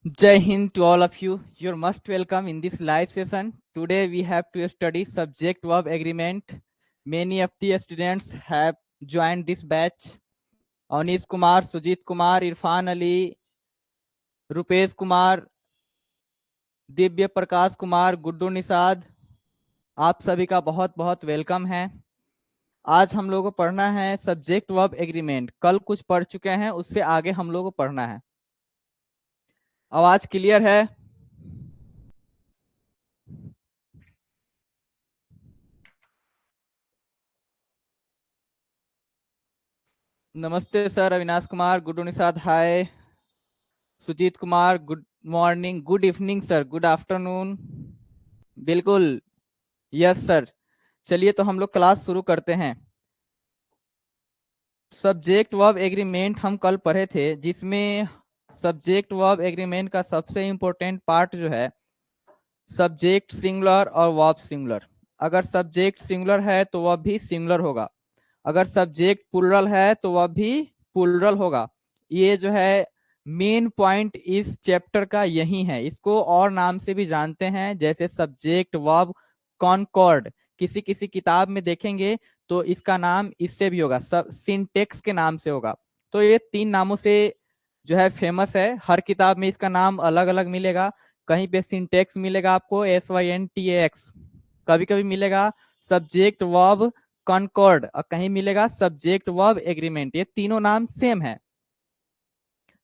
Jai Hind to all of you. You're most welcome in this live session. Today we have to study subject verb agreement. Many of the students have joined this batch. Anish Kumar, Sujit Kumar, Irfan Ali, Rupesh Kumar, Divya Prakash Kumar, Guddu Nishad, आप सभी का बहुत बहुत welcome है। आज हम लोगों को पढ़ना है सब्जेक्ट वर्ब एग्रीमेंट। कल कुछ पढ़ चुके हैं, उससे आगे हम लोगों को पढ़ना है। आवाज क्लियर है? नमस्ते sir, Avinash Kumar, Guddu Nishad hi, Sujit Kumar good morning, good evening sir, good afternoon. बिल्कुल, यस सर। चलिए तो हम लोग क्लास शुरू करते हैं। सब्जेक्ट वर्ब एग्रीमेंट हम कल पढ़े थे, जिसमें सब्जेक्ट वर्ब एग्रीमेंट का सबसे इंपॉर्टेंट पार्ट जो है सब्जेक्ट सिंगुलर और वर्ब सिंगुलर। अगर सब्जेक्ट सिंगुलर है तो वह भी सिंगुलर होगा, अगर सब्जेक्ट प्लुरल है तो वह भी प्लुरल होगा। ये जो है मेन पॉइंट इस चैप्टर का यही है। इसको और नाम से भी जानते हैं, जैसे सब्जेक्ट वर्ब कॉनकॉर्ड। किसी किसी किताब में देखेंगे तो इसका नाम इससे भी होगा, सब सिंटेक्स के नाम से होगा। तो ये तीन नामों से जो है फेमस है। हर किताब में इसका नाम अलग अलग मिलेगा। कहीं पे सिंटेक्स मिलेगा आपको SYNTAX, कभी कभी मिलेगा सब्जेक्ट वर्ब कॉनकॉर्ड, और कहीं मिलेगा सब्जेक्ट वर्ब एग्रीमेंट। ये तीनों नाम सेम है।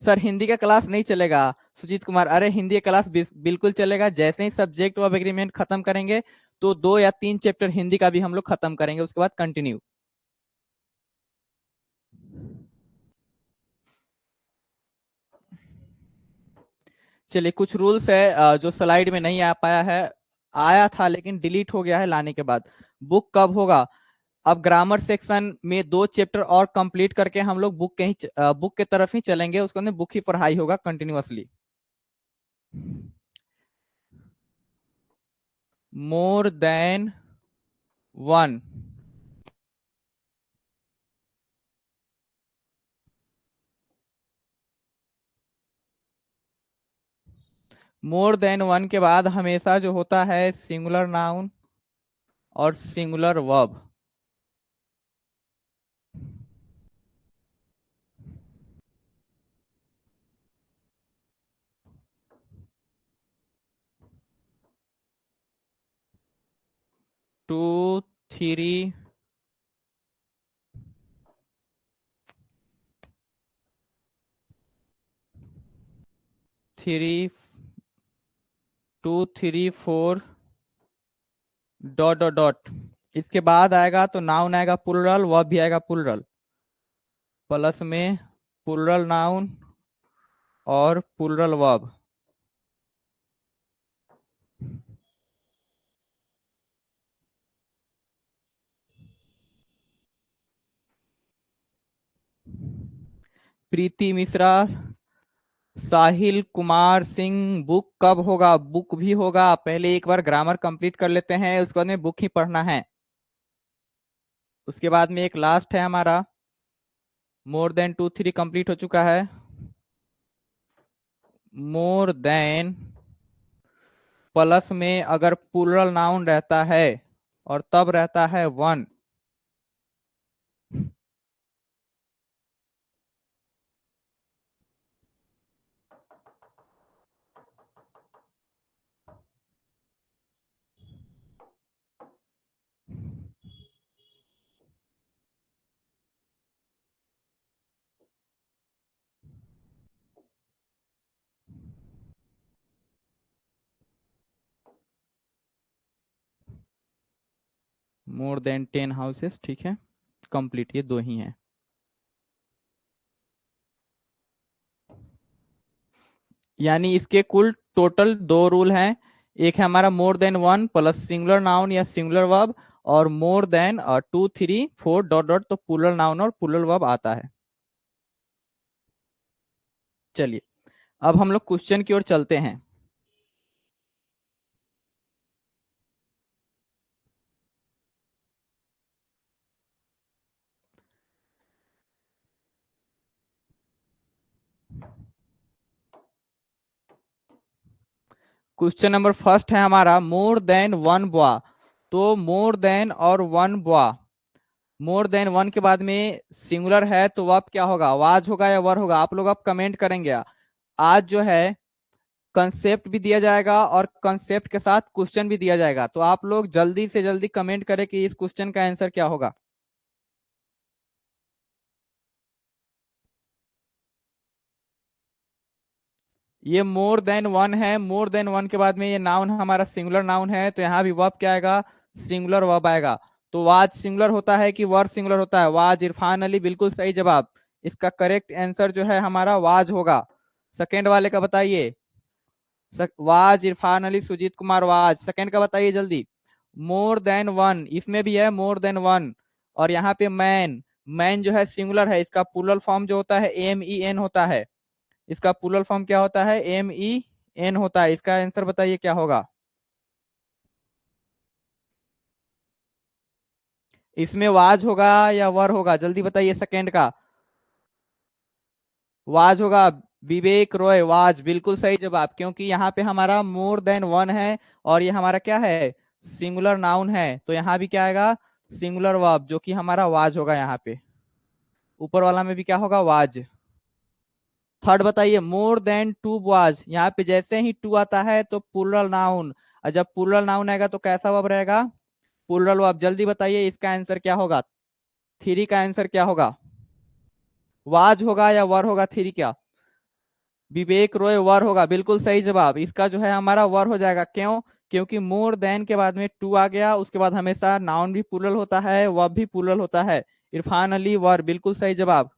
सर हिंदी का क्लास नहीं चलेगा? सुजीत कुमार, अरे हिंदी का क्लास बिल्कुल चलेगा। जैसे ही सब्जेक्ट वर्ब एग्रीमेंट खत्म करेंगे तो 2 या 3 चैप्टर हिंदी का भी हम लोग खत्म करेंगे, उसके बाद कंटिन्यू। चलिए, कुछ रूल्स है जो स्लाइड में नहीं आ पाया है, आया था लेकिन डिलीट हो गया है लाने के बाद। बुक कब होगा? अब ग्रामर सेक्शन में 2 चैप्टर और कंप्लीट करके हम लोग बुक के तरफ ही चलेंगे, उसके अंदर बुक ही पढ़ाई होगा continuously. More than one. More than one के बाद हमेशा जो होता है सिंगुलर नाउन और singular verb. Two, three, three, 2, 3, 4 dot dot dot. इसके बाद आएगा तो नाउन आएगा प्लुरल, वर्ब भी आएगा प्लुरल, प्लस में प्लुरल नाउन और प्लुरल वर्ब। प्रीति मिश्रा, साहिल कुमार सिंह, बुक कब होगा? बुक भी होगा, पहले एक बार ग्रामर कंप्लीट कर लेते हैं, उसके बाद में बुक ही पढ़ना है। उसके बाद में एक लास्ट है हमारा, मोर देन 2, 3 कंप्लीट हो चुका है। मोर देन प्लस में अगर प्लुरल नाउन रहता है और तब रहता है वन। मोर देन 10 हाउसेस, ठीक है, कंप्लीट, ये दो ही हैं। यानी इसके कुल टोटल 2 रूल हैं। एक है हमारा मोर than one plus singular noun या सिंगुलर वर्ब, और मोर देन 2, 3, 4 डॉट डॉट तो प्लुरल नाउन और प्लुरल वर्ब आता है। चलिए, अब हम लोग क्वेश्चन की ओर चलते हैं। क्वेश्चन नंबर फर्स्ट है हमारा मोर देन वन बॉय। तो मोर देन और one boy, more than one के बाद में सिंगुलर है तो वर्ब क्या होगा, वाज होगा या वर होगा, आप लोग अब कमेंट करेंगे। आज जो है कंसेप्ट भी दिया जाएगा और कंसेप्ट के साथ क्वेश्चन भी दिया जाएगा, तो आप लोग जल्दी से जल्दी कमेंट करें कि इस क्वेश्चन का आंसर क्या होगा। ये मोर देन वन है, मोर देन वन के बाद में ये नाउन हमारा सिंगुलर नाउन है, तो यहाँ भी वर्ब क्या आएगा, सिंगुलर वर्ब आएगा। तो वाज सिंगुलर होता है कि वर सिंगुलर होता है, वाज। इरफान अली बिल्कुल सही जवाब। इसका करेक्ट आंसर जो है हमारा वाज होगा। सेकेंड वाले का बताइए। Was, Irfan Ali, Sujeet Kumar, was. Second का बताइए जल्दी। मोर देन वन, इसमें भी है मोर देन वन। और यहाँ पे मैन, मैन जो है सिंगुलर है, इसका प्लूरल फॉर्म जो होता है MEN होता है। इसका प्लूरल फॉर्म क्या होता है, MEN होता है। इसका आंसर बताइए क्या होगा। इसमें वाज होगा या वर होगा, जल्दी बताइए सेकेंड का। वाज होगा। विवेक रॉय, वाज बिल्कुल सही जवाब, क्योंकि यहाँ पे हमारा मोर देन वन है और ये हमारा क्या है, सिंगुलर नाउन है, तो यहाँ भी क्या आएगा, सिंगुलर वर्ब, जो कि हमारा वाज होगा। यहाँ पे ऊपर वाला में भी क्या होगा, वाज। थर्ड बताइए, मोर देन टू बॉयज। यहाँ पे जैसे ही टू आता है तो प्लूरल नाउन, और जब प्लूरल नाउन आएगा तो कैसा वर्ब रहेगा, प्लूरल वर्ब। जल्दी बताइए इसका आंसर क्या होगा, थ्री का आंसर क्या होगा, वाज होगा या वर होगा, थ्री क्या। विवेक रॉय, वर होगा, बिल्कुल सही जवाब। इसका जो है हमारा वर हो जाएगा, क्यों, क्योंकि मोर देन के बाद में टू आ गया, उसके बाद हमेशा नाउन भी प्लूरल होता है, वर्ब भी प्लूरल होता है। इरफान अली, वर बिल्कुल सही जवाब।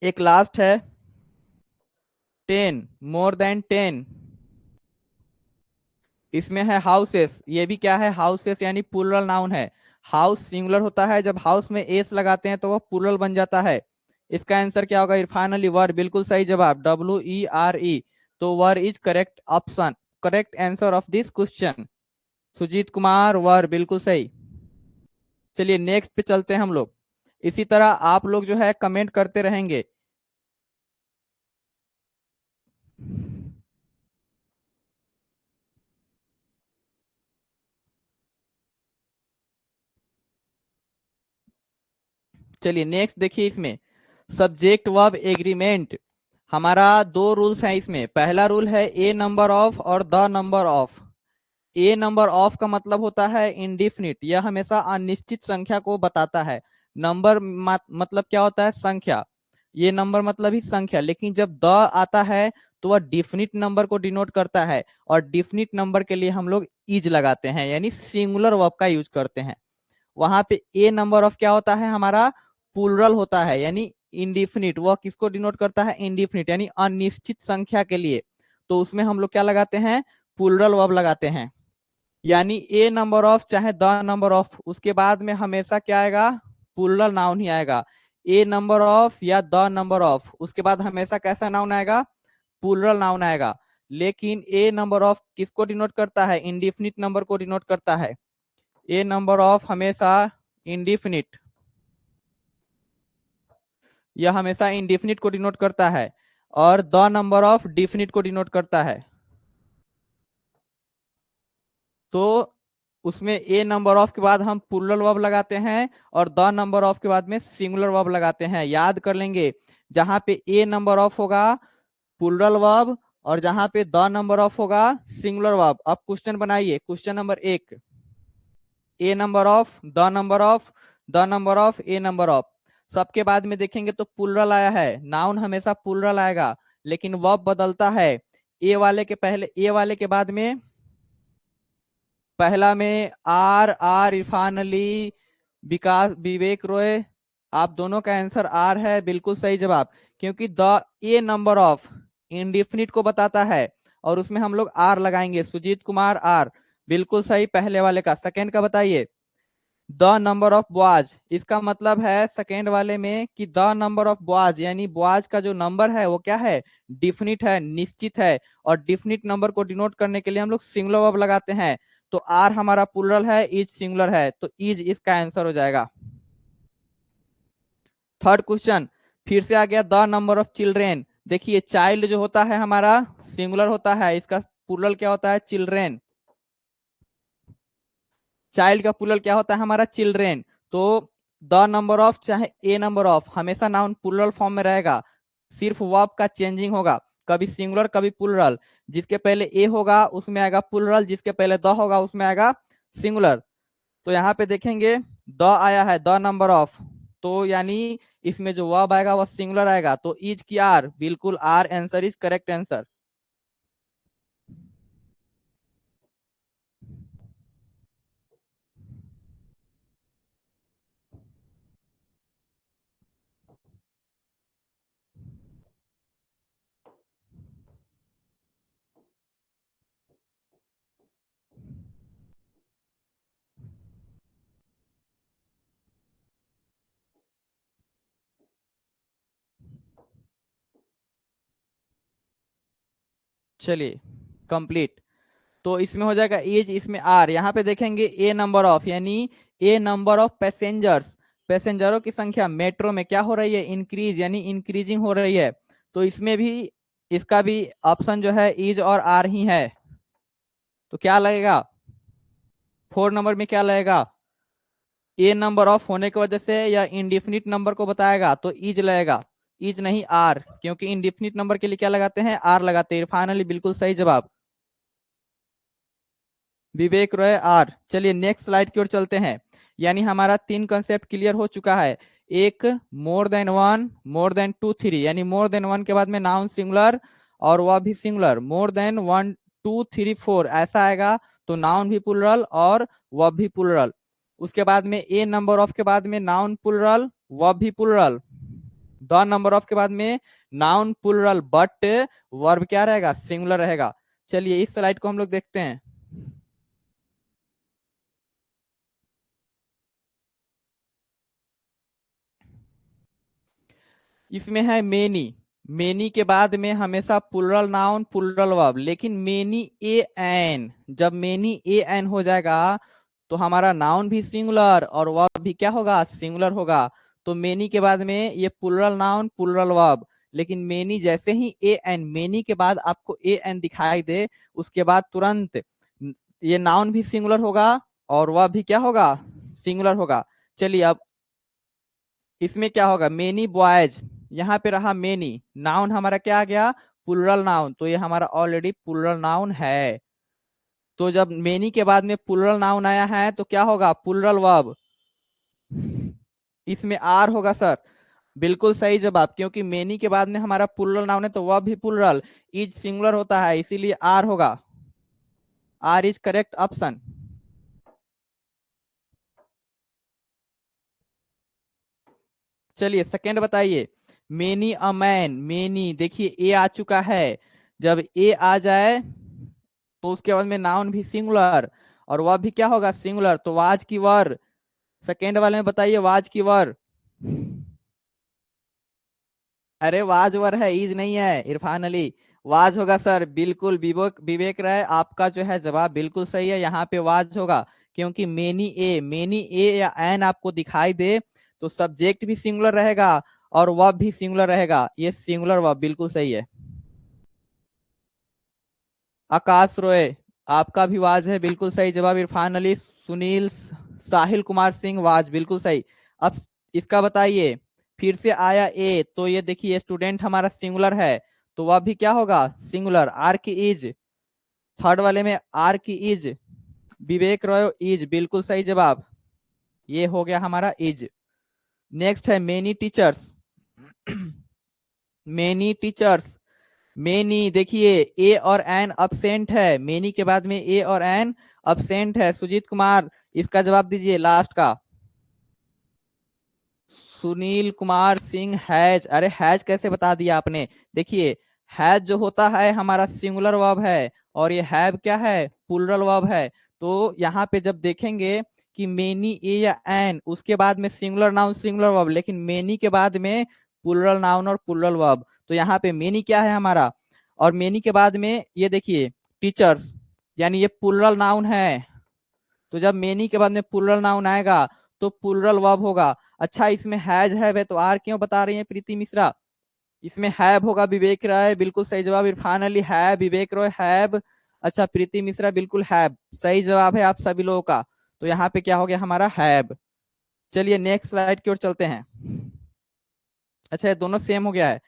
एक लास्ट है, टेन, मोर देन टेन। इसमें है हाउसेस, ये भी क्या है, हाउसेस यानी प्लूरल नाउन है। हाउस सिंगुलर होता है, जब हाउस में एस लगाते हैं तो वो प्लूरल बन जाता है। इसका आंसर क्या होगा, इरफान अली, वर बिल्कुल सही जवाब, WERE। तो were is correct option, correct answer of this question. Sujit Kumar, were बिल्कुल सही। चलिए नेक्स्ट पे चलते हैं हम लोग। इसी तरह आप लोग जो है कमेंट करते रहेंगे। चलिए नेक्स्ट देखिए, इसमें सब्जेक्ट वर्ब एग्रीमेंट, हमारा दो रूल्स हैं इसमें। पहला रूल है ए नंबर ऑफ और the number of. A number of का मतलब होता है इंडिफिनिट, यह हमेशा अनिश्चित संख्या को बताता है। नंबर मतलब क्या होता है, संख्या। ये नंबर मतलब ही संख्या, लेकिन जब द आता है तो वह डिफिनिट नंबर को डिनोट करता है, और डिफिनिट नंबर के लिए हम लोग इज लगाते हैं, यानी सिंगुलर वर्ब का यूज करते हैं। वहां पे ए नंबर ऑफ क्या होता है हमारा, प्लूरल होता है, यानी इंडिफिनिट। वह किसको डिनोट करता है, इंडिफिनिट यानी अनिश्चित संख्या के लिए, तो उसमें हम लोग क्या लगाते हैं, प्लूरल वर्ब लगाते हैं। यानी ए नंबर ऑफ चाहे द नंबर ऑफ, उसके बाद में हमेशा क्या आएगा, प्लूरल नाउन ही आएगा। ए नंबर ऑफ या द नंबर ऑफ, उसके बाद हमेशा कैसा नाउन आएगा, प्लूरल नाउन आएगा। लेकिन ए नंबर ऑफ किसको डिनोट करता है, इंडिफिनिट नंबर को डिनोट करता है। ए नंबर ऑफ हमेशा इंडिफिनिट, यह हमेशा इंडिफिनिट को डिनोट करता है, और द नंबर ऑफ डिफिनिट को डिनोट करता है। तो उसमें ए नंबर ऑफ के बाद हम प्लूरल वर्ब लगाते हैं, और द नंबर ऑफ के बाद में सिंगुलर वर्ब लगाते हैं। याद कर लेंगे, जहां पे ए नंबर ऑफ होगा प्लूरल वर्ब, और जहां पे द नंबर ऑफ होगा सिंगुलर वर्ब। अब क्वेश्चन बनाइए, क्वेश्चन नंबर एक, a number of, the number of, the number of, a number of. सबके बाद में देखेंगे तो प्लूरल आया है, नाउन हमेशा प्लूरल आएगा, लेकिन वर्ब बदलता है। ए वाले के पहले, ए वाले के बाद में पहला में आर, आर, इरफान अली, विकास, विवेक रॉय, आप दोनों का आंसर आर है, बिल्कुल सही जवाब। क्योंकि the A number of indefinite को बताता है, और उसमें हम लोग आर लगाएंगे। सुजीत कुमार, आर बिल्कुल सही पहले वाले का। सेकंड का बताइए, द नंबर ऑफ बॉयज, इसका मतलब है सेकेंड वाले में कि द नंबर ऑफ बॉयज, यानी बॉयज का जो नंबर है वो क्या है, डिफिनिट है, निश्चित है। और डिफिनिट नंबर को डिनोट करने के लिए हम लोग सिंगुलर वर्ब लगाते हैं। तो आर हमारा प्लूरल है, इज सिंगुलर है, तो इज इसका आंसर हो जाएगा। थर्ड क्वेश्चन, फिर से आ गया द नंबर ऑफ चिल्ड्रेन। देखिए चाइल्ड जो होता है हमारा सिंगुलर होता है, इसका प्लूरल क्या होता है, चिल्ड्रेन। चाइल्ड का प्लूरल क्या होता है हमारा, चिल्ड्रेन। तो द नंबर ऑफ चाहे ए नंबर ऑफ हमेशा नाउन प्लूरल फॉर्म में रहेगा, सिर्फ वर्ब का चेंजिंग होगा, कभी सिंगुलर कभी प्लूरल। जिसके पहले ए होगा उसमें आएगा प्लूरल, जिसके पहले द होगा उसमें आएगा सिंगुलर। तो यहाँ पे देखेंगे द आया है, द नंबर ऑफ, तो यानी इसमें जो वर्ब आएगा वह सिंगुलर आएगा, तो इज की आर, बिल्कुल are answer is correct answer. चलिए कंप्लीट। तो इसमें हो जाएगा एज, इसमें आर, यहाँ पे देखेंगे ए नंबर ऑफ, यानी ए नंबर ऑफ पैसेंजर्स, पैसेंजरों की संख्या मेट्रो में क्या हो रही है, इंक्रीज, यानी इंक्रीजिंग हो रही है। तो इसमें भी इसका भी ऑप्शन जो है इज और आर ही है। तो क्या लगेगा, 4 नंबर में क्या लगेगा, ए नंबर ऑफ होने की वजह से या इंडिफिनिट नंबर को बताएगा तो इज लगेगा, इज नहीं आर, क्योंकि इंडिफिनिट नंबर के लिए क्या लगाते हैं, आर लगाते हैं। फाइनली बिल्कुल सही जवाब, विवेक रॉय आर। चलिए नेक्स्ट स्लाइड की ओर चलते हैं। यानी हमारा 3 कंसेप्ट क्लियर हो चुका है। एक, more than one, more than two three, यानी मोर देन वन के बाद में नाउन सिंगुलर और वह भी सिंगुलर, मोर than one two three four ऐसा आएगा तो नाउन भी प्लुरल और वह भी प्लुरल। उसके बाद में ए नंबर ऑफ के बाद में नाउन प्लुरल वह भी प्लुरल, द नंबर ऑफ के बाद में नाउन प्लुरल बट वर्ब क्या रहेगा, सिंगुलर रहेगा। चलिए इस स्लाइड को हम लोग देखते हैं। इसमें है मेनी, मेनी के बाद में हमेशा प्लुरल नाउन प्लुरल वर्ब, लेकिन मेनी ए एन, जब मेनी ए एन हो जाएगा तो हमारा नाउन भी सिंगुलर और वर्ब भी क्या होगा, सिंगुलर होगा। तो मेनी के बाद में ये प्लुरल नाउन प्लुरल वर्ब, लेकिन मेनी जैसे ही ए एन, मेनी के बाद आपको ए एन दिखाई दे उसके बाद तुरंत ये नाउन भी सिंगुलर होगा और वर्ब भी क्या होगा, सिंगुलर होगा। चलिए अब इसमें क्या होगा, मेनी बॉयज, यहाँ पे रहा मेनी, नाउन हमारा क्या आ गया, प्लुरल नाउन, तो ये हमारा ऑलरेडी प्लुरल नाउन है। तो जब मेनी के बाद में प्लुरल नाउन आया है तो क्या होगा, प्लुरल वर्ब, इसमें आर होगा सर, बिल्कुल सही जवाब, क्योंकि मेनी के बाद में हमारा प्लुरल नाउन है तो वर्ब भी प्लुरल, इज सिंगुलर होता है इसीलिए आर होगा, आर इज करेक्ट ऑप्शन। चलिए सेकेंड बताइए, मेनी अ मैन, मेनी देखिए ए आ चुका है, जब ए आ जाए तो उसके बाद में नाउन भी सिंगुलर और वह भी क्या होगा, सिंगुलर, तो वाज की वर, सेकेंड वाले में बताइए वाज की वर, अरे वाज वर है, इज नहीं है इरफान अली, वाज होगा सर, बिल्कुल विवेक, विवेक राय आपका जो है जवाब बिल्कुल सही है, यहाँ पे वाज होगा। क्योंकि मेनी ए या एन आपको दिखाई दे तो सब्जेक्ट भी सिंगुलर रहेगा और वर्ब भी सिंगुलर रहेगा, ये सिंगुलर वर्ब बिल्कुल सही है। आकाश रोय आपका भी वाज है, बिल्कुल सही जवाब। इरफान अली, सुनील, साहिल कुमार सिंह वाज बिल्कुल सही। अब इसका बताइए, फिर से आया ए, तो ये देखिए स्टूडेंट हमारा सिंगुलर है तो वह भी क्या होगा, सिंगुलर, आर की इज, थर्ड वाले में आर की इज, विवेक रॉय इज, बिल्कुल सही जवाब, ये हो गया हमारा इज। नेक्स्ट है many teachers, many teachers, many देखिए ए और एन अब्सेंट है, मेनी के बाद में ए और एन अब्सेंट है। सुजीत कुमार इसका जवाब दीजिए लास्ट का। सुनील कुमार सिंह हैज, अरे हैज कैसे बता दिया आपने, देखिए हैज जो होता है हमारा सिंगुलर वर्ब है और ये हैव क्या है, प्लुरल वर्ब है। तो यहाँ पे जब देखेंगे कि मेनी ए या एन, उसके बाद में सिंगुलर नाउन सिंगुलर वर्ब, लेकिन मेनी के बाद में प्लुरल नाउन और प्लुरल वर्ब, तो यहाँ पे मेनी क्या है हमारा, और मेनी के बाद में ये देखिए टीचर्स, यानी ये प्लुरल नाउन है। तो जब मेनी के बाद में प्लुरल नाउन आएगा तो प्लुरल वर्ब होगा। अच्छा इसमें हैज है तो आर क्यों बता रही है प्रीति मिश्रा, इसमें हैव होगा विवेक राय, बिल्कुल सही जवाब। Irfan Ali have, Vivek Roy have. अच्छा प्रीति मिश्रा बिल्कुल हैव, सही जवाब है आप सभी लोगों का। तो यहाँ पे क्या हो गया हमारा हैव। चलिए नेक्स्ट स्लाइड की ओर चलते हैं। अच्छा ये दोनों सेम हो गया है।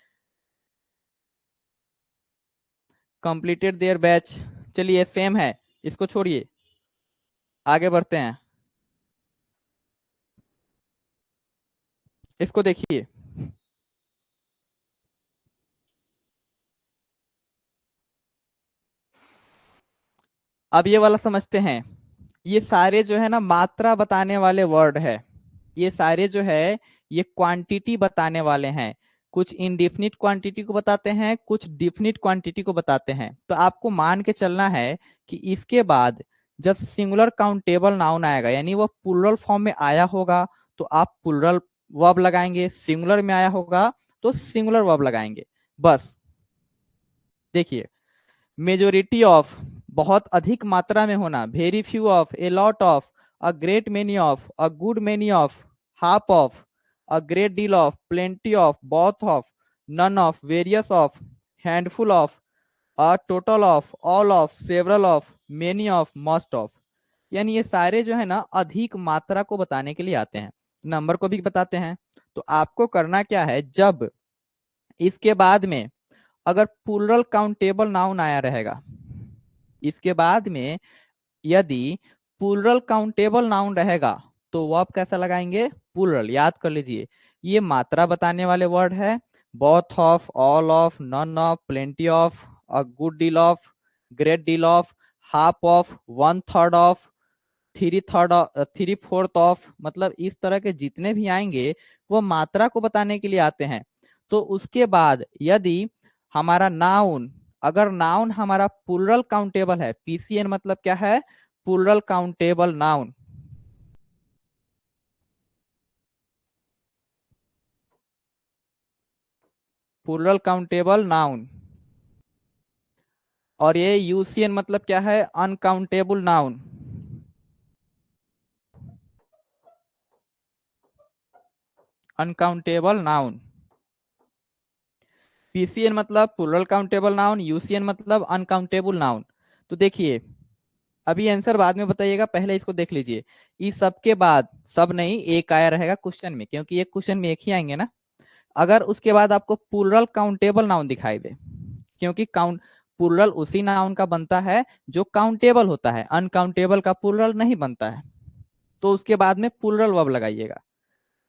कंप्लीटेड देयर बैच, चलिए सेम है, इसको छोड़िए, आगे बढ़ते हैं। इसको देखिए, अब ये वाला समझते हैं। ये सारे जो है ना मात्रा बताने वाले वर्ड है। ये सारे जो है ये क्वांटिटी बताने वाले हैं। कुछ इनडिफिनिट क्वांटिटी को बताते हैं, कुछ डिफिनिट क्वांटिटी को बताते हैं। तो आपको मान के चलना है कि इसके बाद जब सिंगुलर काउंटेबल नाउन आएगा, यानी वो प्लुरल फॉर्म में आया होगा, तो आप प्लुरल वर्ब लगाएंगे। सिंगुलर में आया होगा तो सिंगुलर वर्ब लगाएंगे, बस। देखिए, मेजोरिटी ऑफ, बहुत अधिक मात्रा में होना, very few of, a lot of, a great many of, a good many of, half of, a great deal of, plenty of, both of, none of, various of, handful of, a total of, all of, several of, many of, most of. यानी ये सारे जो है ना अधिक मात्रा को बताने के लिए आते हैं, नंबर को भी बताते हैं। तो आपको करना क्या है, जब इसके बाद में अगर प्लुरल काउंटेबल नाउन आया रहेगा, इसके बाद में यदि प्लुरल काउंटेबल नाउन रहेगा, तो वर्ब कैसा लगाएंगे, प्लुरल। याद कर लीजिए, ये मात्रा बताने वाले वर्ड है। Both of, all of, none of, plenty of, a good deal of, great deal of, half of, one third of, three fourth of, मतलब इस तरह के जितने भी आएंगे वो मात्रा को बताने के लिए आते हैं। तो उसके बाद यदि हमारा नाउन, अगर नाउन हमारा प्लुरल काउंटेबल है, पीसीएन मतलब क्या है, plural countable noun. Plural countable noun. और ये यूसीएन मतलब क्या है, uncountable noun. Uncountable noun. PCN मतलब प्लुरल काउंटेबल नाउन, यूसीएन मतलब अनकाउंटेबल नाउन। तो देखिए, अभी आंसर बाद में बताइएगा, पहले इसको देख लीजिए। इस सब के बाद, सब नहीं, एक आया रहेगा क्वेश्चन में, क्योंकि एक क्वेश्चन में एक ही आएंगे ना। अगर उसके बाद आपको प्लुरल काउंटेबल नाउन दिखाई दे, क्योंकि काउंट प्लुरल उसी नाउन का बनता है जो काउंटेबल होता है, अनकाउंटेबल का प्लुरल नहीं बनता है। तो उसके बाद में प्लुरल वर्ब लगाइएगा।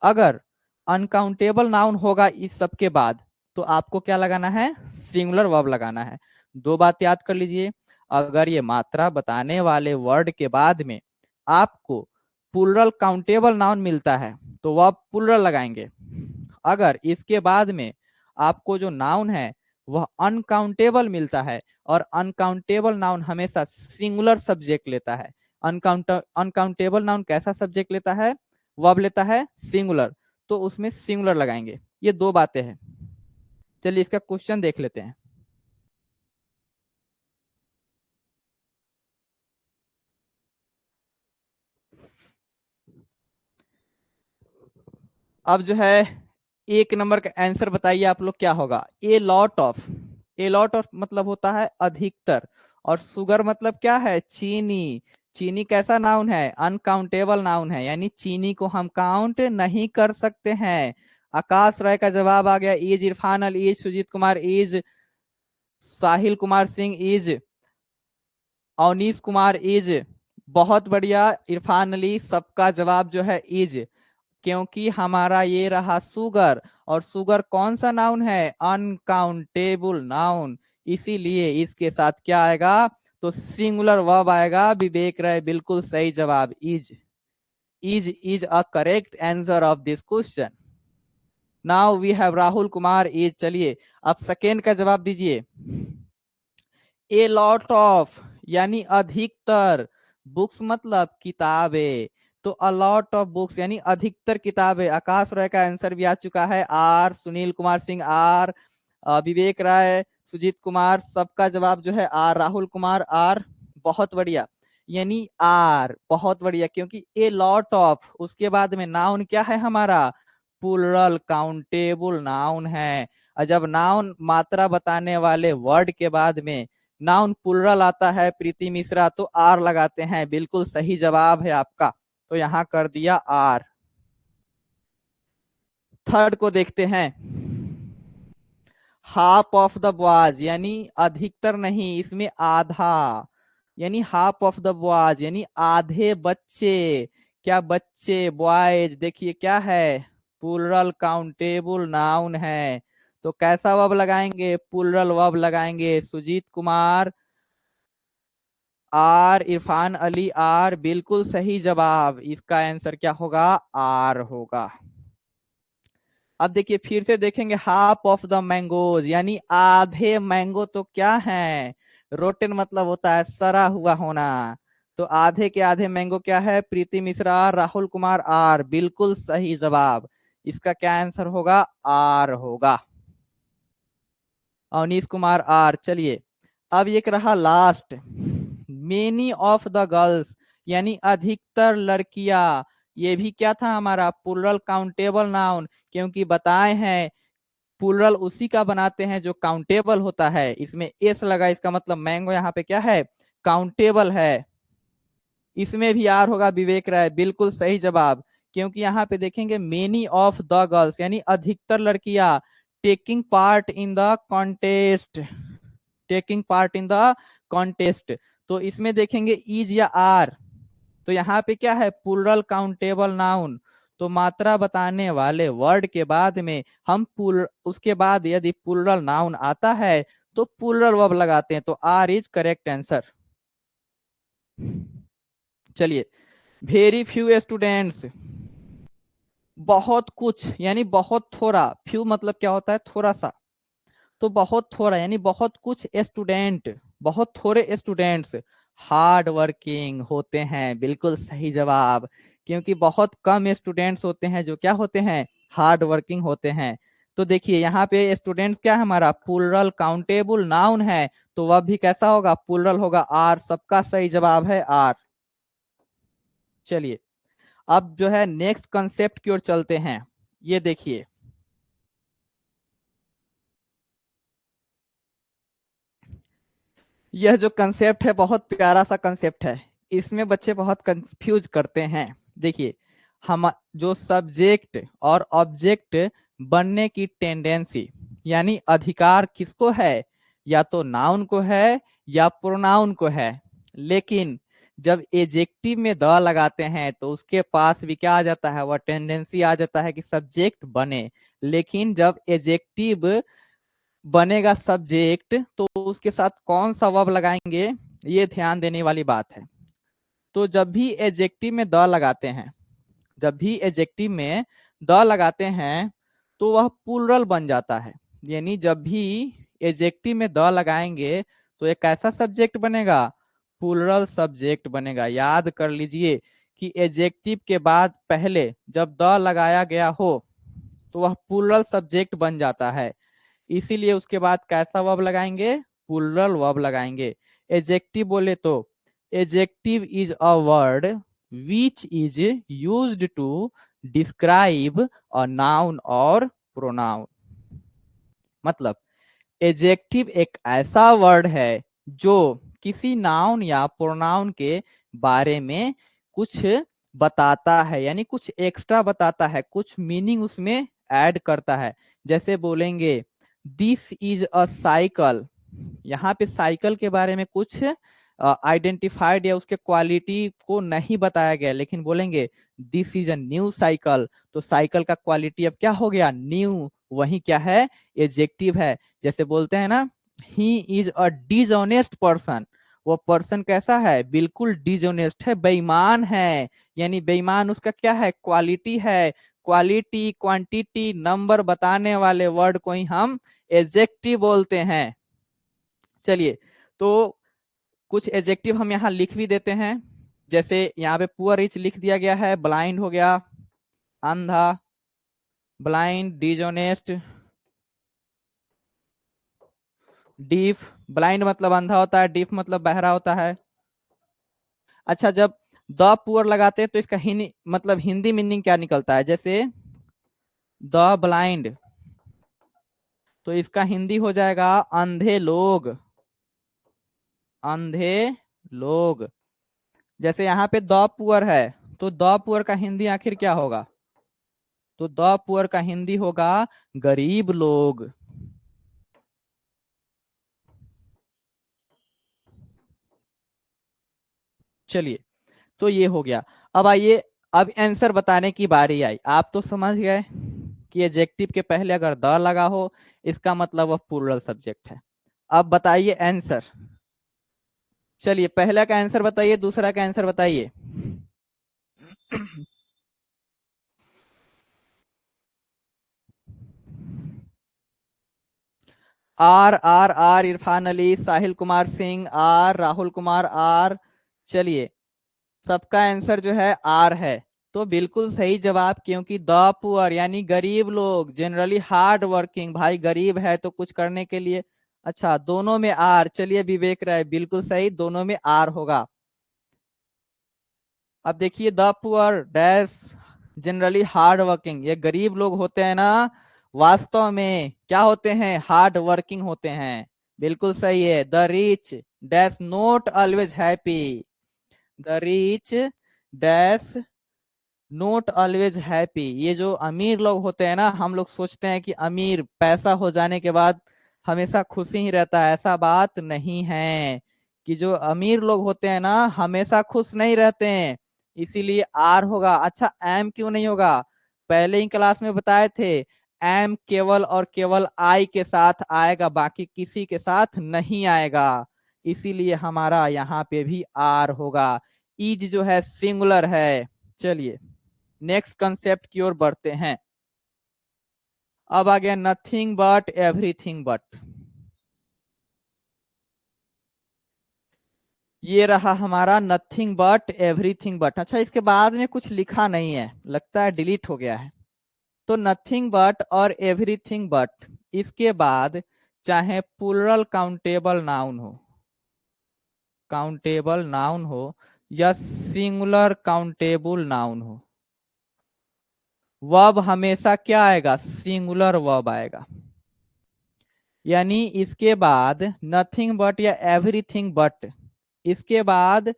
अगर अनकाउंटेबल नाउन होगा इस सब के बाद, तो आपको क्या लगाना है, सिंगुलर वर्ब लगाना है। दो बात याद कर लीजिए, अगर ये मात्रा बताने वाले वर्ड के बाद में आपको प्लुरल काउंटेबल नाउन मिलता है, तो वर्ब प्लुरल लगाएंगे। अगर इसके बाद में आपको जो नाउन है वह अनकाउंटेबल मिलता है, और अनकाउंटेबल नाउन हमेशा सिंगुलर सब्जेक्ट लेता है। अनकाउंटेबल नाउन कैसा सब्जेक्ट लेता है, वर्ब लेता है सिंगुलर, तो उसमें सिंगुलर लगाएंगे। ये दो बातें हैं। चलिए इसका क्वेश्चन देख लेते हैं। अब जो है एक नंबर का आंसर बताइए आप लोग क्या होगा। ए lot of, a lot of मतलब होता है अधिकतर, और सुगर मतलब क्या है, चीनी। चीनी कैसा नाउन है, अनकाउंटेबल नाउन है, यानी चीनी को हम काउंट नहीं कर सकते हैं। आकाश राय का जवाब आ गया is, Irfan Ali is, Sujeet Kumar is, Sahil Kumar Singh is, Avneesh Kumar is. बहुत बढ़िया इरफान अली, सबका जवाब जो है इज, क्योंकि हमारा ये रहा सुगर, और सुगर कौन सा नाउन है, अनकाउंटेबल नाउन। इसीलिए इसके साथ क्या आएगा, तो सिंगुलर वर्ब आएगा। विवेक राय बिल्कुल सही जवाब, is. Is a correct answer of this question. Now we have Rahul Kumar is. चलिए अब सेकेंड का जवाब दीजिए। ए लॉट ऑफ यानी अधिकतर, बुक्स मतलब किताबें, तो अ लॉट ऑफ बुक्स यानी अधिकतर किताबें। आकाश राय का आंसर भी आ चुका है आर, सुनील कुमार सिंह आर, विवेक राय, सुजीत कुमार, सबका जवाब जो है आर, राहुल कुमार आर। बहुत बढ़िया, यानी आर, बहुत बढ़िया, क्योंकि ए लॉट ऑफ उसके बाद में नाउन क्या है हमारा, प्लुरल काउंटेबल नाउन है। और जब नाउन मात्रा बताने वाले वर्ड के बाद में नाउन प्लुरल आता है प्रीति मिश्रा, तो आर लगाते हैं। बिल्कुल सही जवाब है आपका, तो यहां कर दिया आर। थर्ड को देखते हैं। हाफ ऑफ द बॉयज यानी अधिकतर नहीं, इसमें आधा, यानी हाफ ऑफ द बॉयज यानी आधे बच्चे। क्या बच्चे, बॉयज, देखिए क्या है, प्लुरल काउंटेबल नाउन है, तो कैसा वर्ब लगाएंगे, प्लुरल वर्ब लगाएंगे। सुजीत कुमार आर, इरफान अली आर, बिल्कुल सही जवाब। इसका आंसर क्या होगा, आर होगा। अब देखिए फिर से देखेंगे, हाफ ऑफ द मैंगोज यानी आधे मैंगो तो क्या है, रोटेन मतलब होता है सड़ा हुआ होना, तो आधे के आधे मैंगो क्या है, प्रीति मिश्रा, राहुल कुमार आर, बिल्कुल सही जवाब। इसका क्या आंसर होगा, आर होगा। अवनीश कुमार आर। चलिए अब एक रहा last, many of the girls यानी अधिकतर लड़कियां, ये भी क्या था हमारा, प्लुरल काउंटेबल नाउन, क्योंकि बताए हैं प्लुरल उसी का बनाते हैं जो काउंटेबल होता है। इसमें एस लगा, इसका मतलब मैंगो यहाँ पे क्या है, काउंटेबल है। इसमें भी आर होगा, विवेक राय, बिल्कुल सही जवाब। क्योंकि यहाँ पे देखेंगे मेनी ऑफ द गर्ल्स यानी अधिकतर लड़कियां taking part in the contest, taking part in the contest, तो इसमें देखेंगे इज या आर, तो यहाँ पे क्या है, प्लुरल काउंटेबल नाउन, तो मात्रा बताने वाले वर्ड के बाद में हम उसके बाद यदि प्लुरल नाउन आता है तो प्लुरल वर्ब लगाते हैं, तो आर इज करेक्ट आंसर। चलिए, वेरी फ्यू स्टूडेंट्स, बहुत कुछ यानी बहुत थोड़ा, फ्यू मतलब क्या होता है, थोड़ा सा, तो बहुत थोड़ा यानी बहुत कुछ स्टूडेंट, बहुत थोड़े स्टूडेंट्स हार्ड वर्किंग होते हैं, बिल्कुल सही जवाब। क्योंकि बहुत कम स्टूडेंट्स होते हैं जो क्या होते हैं, हार्ड वर्किंग होते हैं। तो देखिए यहाँ पे स्टूडेंट्स क्या है, हमारा प्लुरल काउंटेबल नाउन है, तो वह भी कैसा होगा, प्लुरल होगा, आर। सबका सही जवाब है आर। चलिए अब जो है नेक्स्ट कंसेप्ट की ओर चलते हैं। ये देखिए, यह जो कंसेप्ट है बहुत प्यारा सा कंसेप्ट है, इसमें बच्चे बहुत कंफ्यूज करते हैं। देखिए, हम जो सब्जेक्ट और ऑब्जेक्ट बनने की टेंडेंसी यानी अधिकार किसको है, या तो नाउन को है या प्रोनाउन को है। लेकिन जब एजेक्टिव में द लगाते हैं तो उसके पास भी क्या आ जाता है, वह टेंडेंसी आ जाता है कि सब्जेक्ट बने। लेकिन जब एजेक्टिव बनेगा सब्जेक्ट तो उसके साथ कौन सा वर्ब लगाएंगे, ये ध्यान देने वाली बात है। तो जब भी एजेक्टिव में द लगाते हैं, जब भी एजेक्टिव में द लगाते हैं तो वह प्लुरल बन जाता है। यानी जब भी एजेक्टिव में द लगाएंगे तो एक ऐसा सब्जेक्ट बनेगा, प्लुरल सब्जेक्ट बनेगा। याद कर लीजिए कि एजेक्टिव के बाद पहले जब द लगाया गया हो तो वह प्लुरल सब्जेक्ट बन जाता है, इसीलिए उसके बाद कैसा वर्ब लगाएंगे, प्लुरल वर्ब लगाएंगे। एजेक्टिव बोले तो adjective is a word which is used to describe a noun और प्रोनाउन। मतलब एजेक्टिव एक ऐसा वर्ड है जो किसी नाउन या प्रोनाउन के बारे में कुछ बताता है, यानी कुछ एक्स्ट्रा बताता है, कुछ मीनिंग उसमें ऐड करता है। जैसे बोलेंगे दिस इज अ साइकिल, यहाँ पे साइकिल के बारे में कुछ आइडेंटिफाइड या उसके क्वालिटी को नहीं बताया गया, लेकिन बोलेंगे this is a new cycle, तो साइकिल का क्वालिटी अब क्या हो गया, न्यू, वही क्या है, एडजेक्टिव है। जैसे बोलते हैं ना, he is a dishonest person, वो पर्सन कैसा है, बिल्कुल डिसऑनेस्ट है, बेईमान है, यानी बेईमान उसका क्या है, क्वालिटी है। क्वालिटी, क्वांटिटी, नंबर बताने वाले वर्ड को ही हम एडजेक्टिव बोलते हैं। चलिए, तो कुछ एडजेक्टिव हम यहाँ लिख भी देते हैं। जैसे यहाँ पे पुअर रिच लिख दिया गया है, ब्लाइंड हो गया, अंधा, ब्लाइंड, डिसऑनेस्ट, डीफ, ब्लाइंड मतलब अंधा होता है, डीफ मतलब बहरा होता है। अच्छा, जब द पुअर लगाते हैं तो इसका मतलब हिंदी मीनिंग क्या निकलता है, जैसे द ब्लाइंड, तो इसका हिंदी हो जाएगा अंधे लोग, अंधे लोग। जैसे यहाँ पे द पुअर है, तो द पुअर का हिंदी आखिर क्या होगा? तो द पुअर का हिंदी होगा गरीब लोग। चलिए, तो ये हो गया। अब आइए, अब आंसर बताने की बारी आई। आप तो समझ गए कि एडजेक्टिव के पहले अगर द लगा हो इसका मतलब वह प्लूरल सब्जेक्ट है। अब बताइए आंसर। चलिए, पहला का आंसर बताइए, दूसरा का आंसर बताइए। Are are are, Irfan Ali, Sahil Kumar Singh are, Rahul Kumar are. चलिए, सबका आंसर जो है आर है। तो बिल्कुल सही जवाब, क्योंकि द पुअर यानी गरीब लोग जनरली हार्ड वर्किंग, भाई गरीब है तो कुछ करने के लिए। अच्छा, दोनों में आर। चलिए विवेक राय, बिल्कुल सही, दोनों में आर होगा। अब देखिए, the poor dash generally hard working, ये गरीब लोग होते हैं ना, वास्तव में क्या होते हैं? हार्ड वर्किंग होते हैं। बिल्कुल सही है। The rich dash not always happy, the rich dash not always happy. ये जो अमीर लोग होते हैं ना, हम लोग सोचते हैं कि अमीर पैसा हो जाने के बाद हमेशा खुशी ही रहता है, ऐसा बात नहीं है। कि जो अमीर लोग होते हैं ना हमेशा खुश नहीं रहते हैं, इसीलिए आर होगा। अच्छा, एम क्यों नहीं होगा? पहले ही क्लास में बताए थे, एम केवल और केवल आई के साथ आएगा, बाकी किसी के साथ नहीं आएगा, इसीलिए हमारा यहाँ पे भी आर होगा। इज जो है सिंगुलर है। चलिए, नेक्स्ट कंसेप्ट की ओर बढ़ते हैं। अब आ गया नथिंग बट एवरीथिंग बट। ये रहा हमारा नथिंग बट एवरीथिंग बट। अच्छा, इसके बाद में कुछ लिखा नहीं है, लगता है डिलीट हो गया है। तो नथिंग बट और एवरीथिंग बट, इसके बाद चाहे प्लूरल काउंटेबल नाउन हो, काउंटेबल नाउन हो, या सिंगुलर काउंटेबल नाउन हो, वर्ब हमेशा क्या आएगा? सिंगुलर वर्ब आएगा। यानी इसके बाद नथिंग बट या एवरीथिंग बट, इसके बाद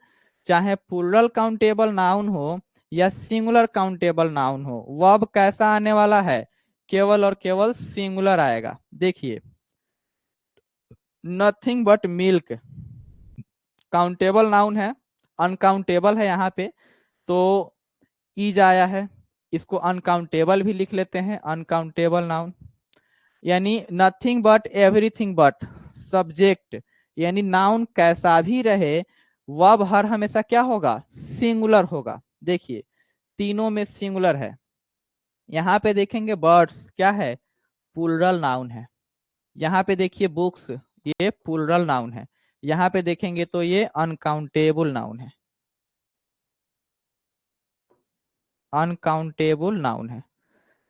चाहे प्लूरल काउंटेबल नाउन हो या सिंगुलर काउंटेबल नाउन हो, वर्ब कैसा आने वाला है? केवल और केवल सिंगुलर आएगा। देखिए, nothing but milk countable noun है, अनकाउंटेबल है यहाँ पे, तो ईज आया है, इसको अनकाउंटेबल भी लिख लेते हैं, अनकाउंटेबल नाउन। यानी nothing but everything but subject, यानी नाउन कैसा भी रहे, वर्ब हर हमेशा क्या होगा? सिंगुलर होगा। देखिए, तीनों में सिंगुलर है। यहाँ पे देखेंगे बर्ड्स क्या है? प्लूरल नाउन है। यहाँ पे देखिए बुक्स, ये प्लूरल नाउन है। यहाँ पे देखेंगे तो ये अनकाउंटेबल नाउन है, अनकाउंटेबल नाउन है।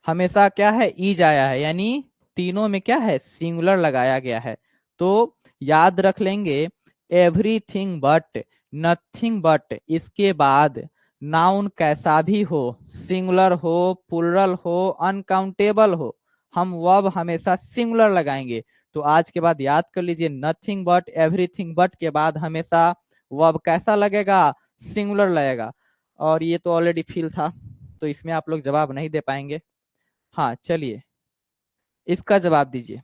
हमेशा क्या है? ईज आया है, यानी तीनों में क्या है? सिंगुलर लगाया गया है। तो याद रख लेंगे, एवरीथिंग बट, नथिंग बट, इसके बाद नाउन कैसा भी हो, सिंगुलर हो, प्लूरल हो, अनकाउंटेबल हो, हम वर्ब हमेशा सिंगुलर लगाएंगे। तो आज के बाद याद कर लीजिए, नथिंग बट एवरीथिंग बट के बाद हमेशा वर्ब कैसा लगेगा? सिंगुलर लगेगा। और ये तो ऑलरेडी फिल था, तो इसमें आप लोग जवाब नहीं दे पाएंगे। हाँ, चलिए इसका जवाब दीजिए।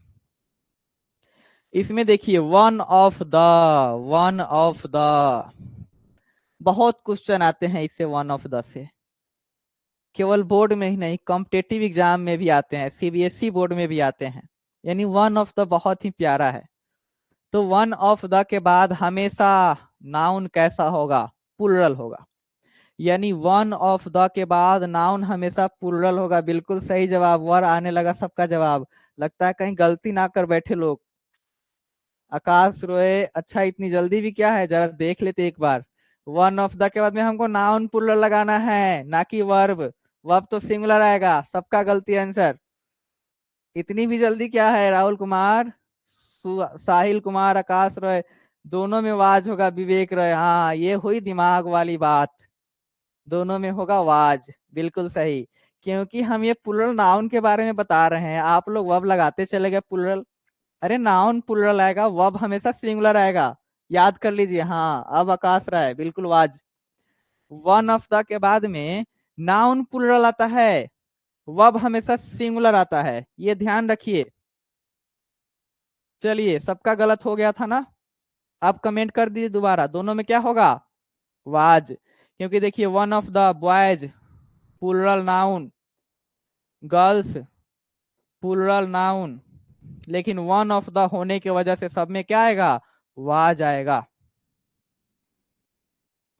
इसमें देखिए one of the, one of the, बहुत क्वेश्चन आते हैं इससे, वन ऑफ द से। केवल बोर्ड में ही नहीं, कॉम्पिटेटिव एग्जाम में भी आते हैं, सीबीएसई बोर्ड में भी आते हैं। यानी वन ऑफ द बहुत ही प्यारा है। तो वन ऑफ द के बाद हमेशा नाउन कैसा होगा? प्लूरल होगा। यानी वन ऑफ द के बाद नाउन हमेशा प्लूरल होगा। बिल्कुल सही जवाब, वर आने लगा सबका जवाब। लगता है कहीं गलती ना कर बैठे लोग। आकाश रोए, अच्छा इतनी जल्दी भी क्या है, जरा देख लेते एक बार। वन ऑफ द के बाद में हमको नाउन प्लूरल लगाना है, ना कि वर्ब। वर्ब तो सिंगुलर आएगा, सबका गलती आंसर। इतनी भी जल्दी क्या है? राहुल कुमार, साहिल कुमार, आकाश रोय, दोनों में वाज होगा। विवेक रोय, हाँ ये हुई दिमाग वाली बात, दोनों में होगा वाज। बिल्कुल सही, क्योंकि हम ये प्लूरल नाउन के बारे में बता रहे हैं, आप लोग वर्ब लगाते चले गए प्लूरल। अरे नाउन प्लूरल आएगा, वर्ब हमेशा सिंगुलर आएगा, याद कर लीजिए। हाँ अब आकाश राय बिल्कुल वाज। वन ऑफ द के बाद में नाउन प्लूरल आता है, वर्ब हमेशा सिंगुलर आता है, ये ध्यान रखिए। चलिए सबका गलत हो गया था ना, आप कमेंट कर दीजिए दोबारा, दोनों में क्या होगा, वाज। क्योंकि देखिए one of the boys plural noun, girls plural noun, लेकिन वन ऑफ द होने की वजह से सब में क्या आएगा, वाज आएगा,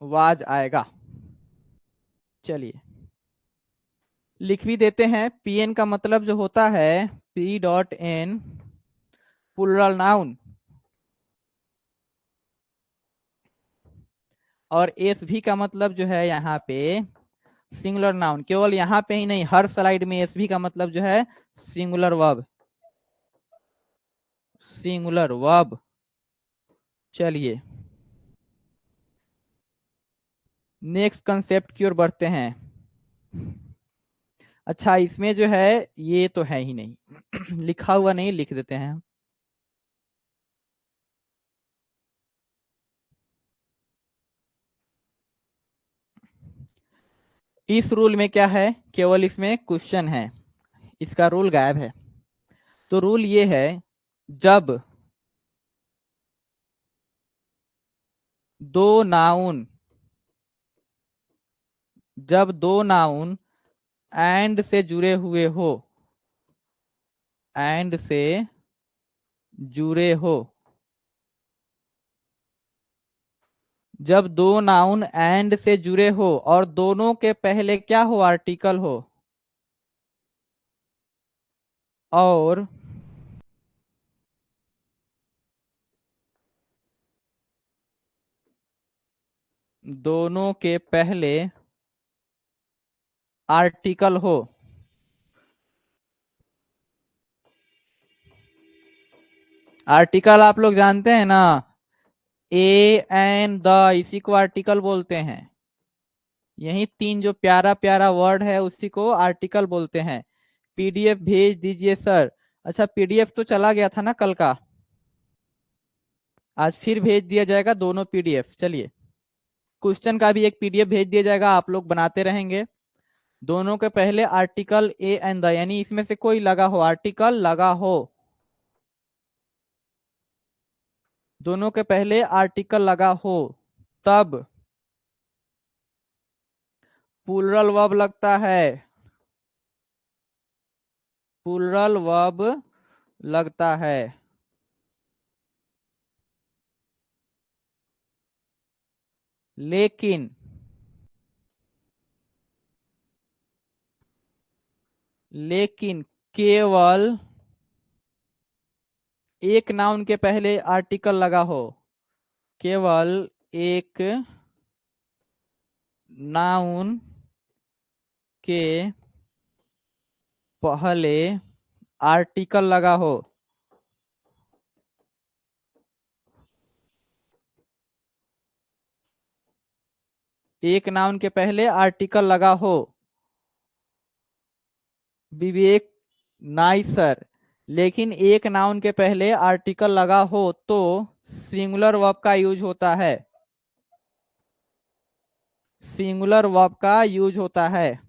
वाज आएगा। चलिए लिख भी देते हैं, पीएन का मतलब जो होता है P dot N plural noun, और एस भी का मतलब जो है यहाँ पे सिंगुलर नाउन। केवल यहाँ पे ही नहीं, हर स्लाइड में एस भी का मतलब जो है सिंगुलर वर्ब, सिंगुलर वर्ब। चलिए नेक्स्ट कंसेप्ट की ओर बढ़ते हैं। अच्छा इसमें जो है ये तो है ही नहीं लिखा हुआ नहीं, लिख देते हैं। इस रूल में क्या है, केवल इसमें क्वेश्चन है, इसका रूल गायब है। तो रूल ये है, जब दो नाउन, जब दो नाउन एंड से जुड़े हुए हो, एंड से जुड़े हो, जब दो नाउन एंड से जुड़े हो और दोनों के पहले क्या हो, आर्टिकल हो, और दोनों के पहले आर्टिकल हो, आर्टिकल आप लोग जानते हैं ना, ए एंड द, इसी को आर्टिकल बोलते हैं। यही तीन जो प्यारा प्यारा वर्ड है उसी को आर्टिकल बोलते हैं। पीडीएफ भेज दीजिए सर। अच्छा पीडीएफ तो चला गया था ना कल का, आज फिर भेज दिया जाएगा दोनों पीडीएफ। चलिए क्वेश्चन का भी एक पीडीएफ भेज दिया जाएगा, आप लोग बनाते रहेंगे। दोनों के पहले आर्टिकल ए एंड द, यानी इसमें से कोई लगा हो, आर्टिकल लगा हो, दोनों के पहले आर्टिकल लगा हो, तब प्लूरल वर्ब लगता है, प्लूरल वर्ब लगता है। लेकिन लेकिन केवल एक नाउन के पहले आर्टिकल लगा हो, केवल एक नाउन के पहले आर्टिकल लगा हो, एक नाउन के पहले आर्टिकल लगा हो, विवेक नाइस सर, लेकिन एक नाउन के पहले आर्टिकल लगा हो तो सिंगुलर वर्ब का यूज होता है, सिंगुलर वर्ब का यूज होता है।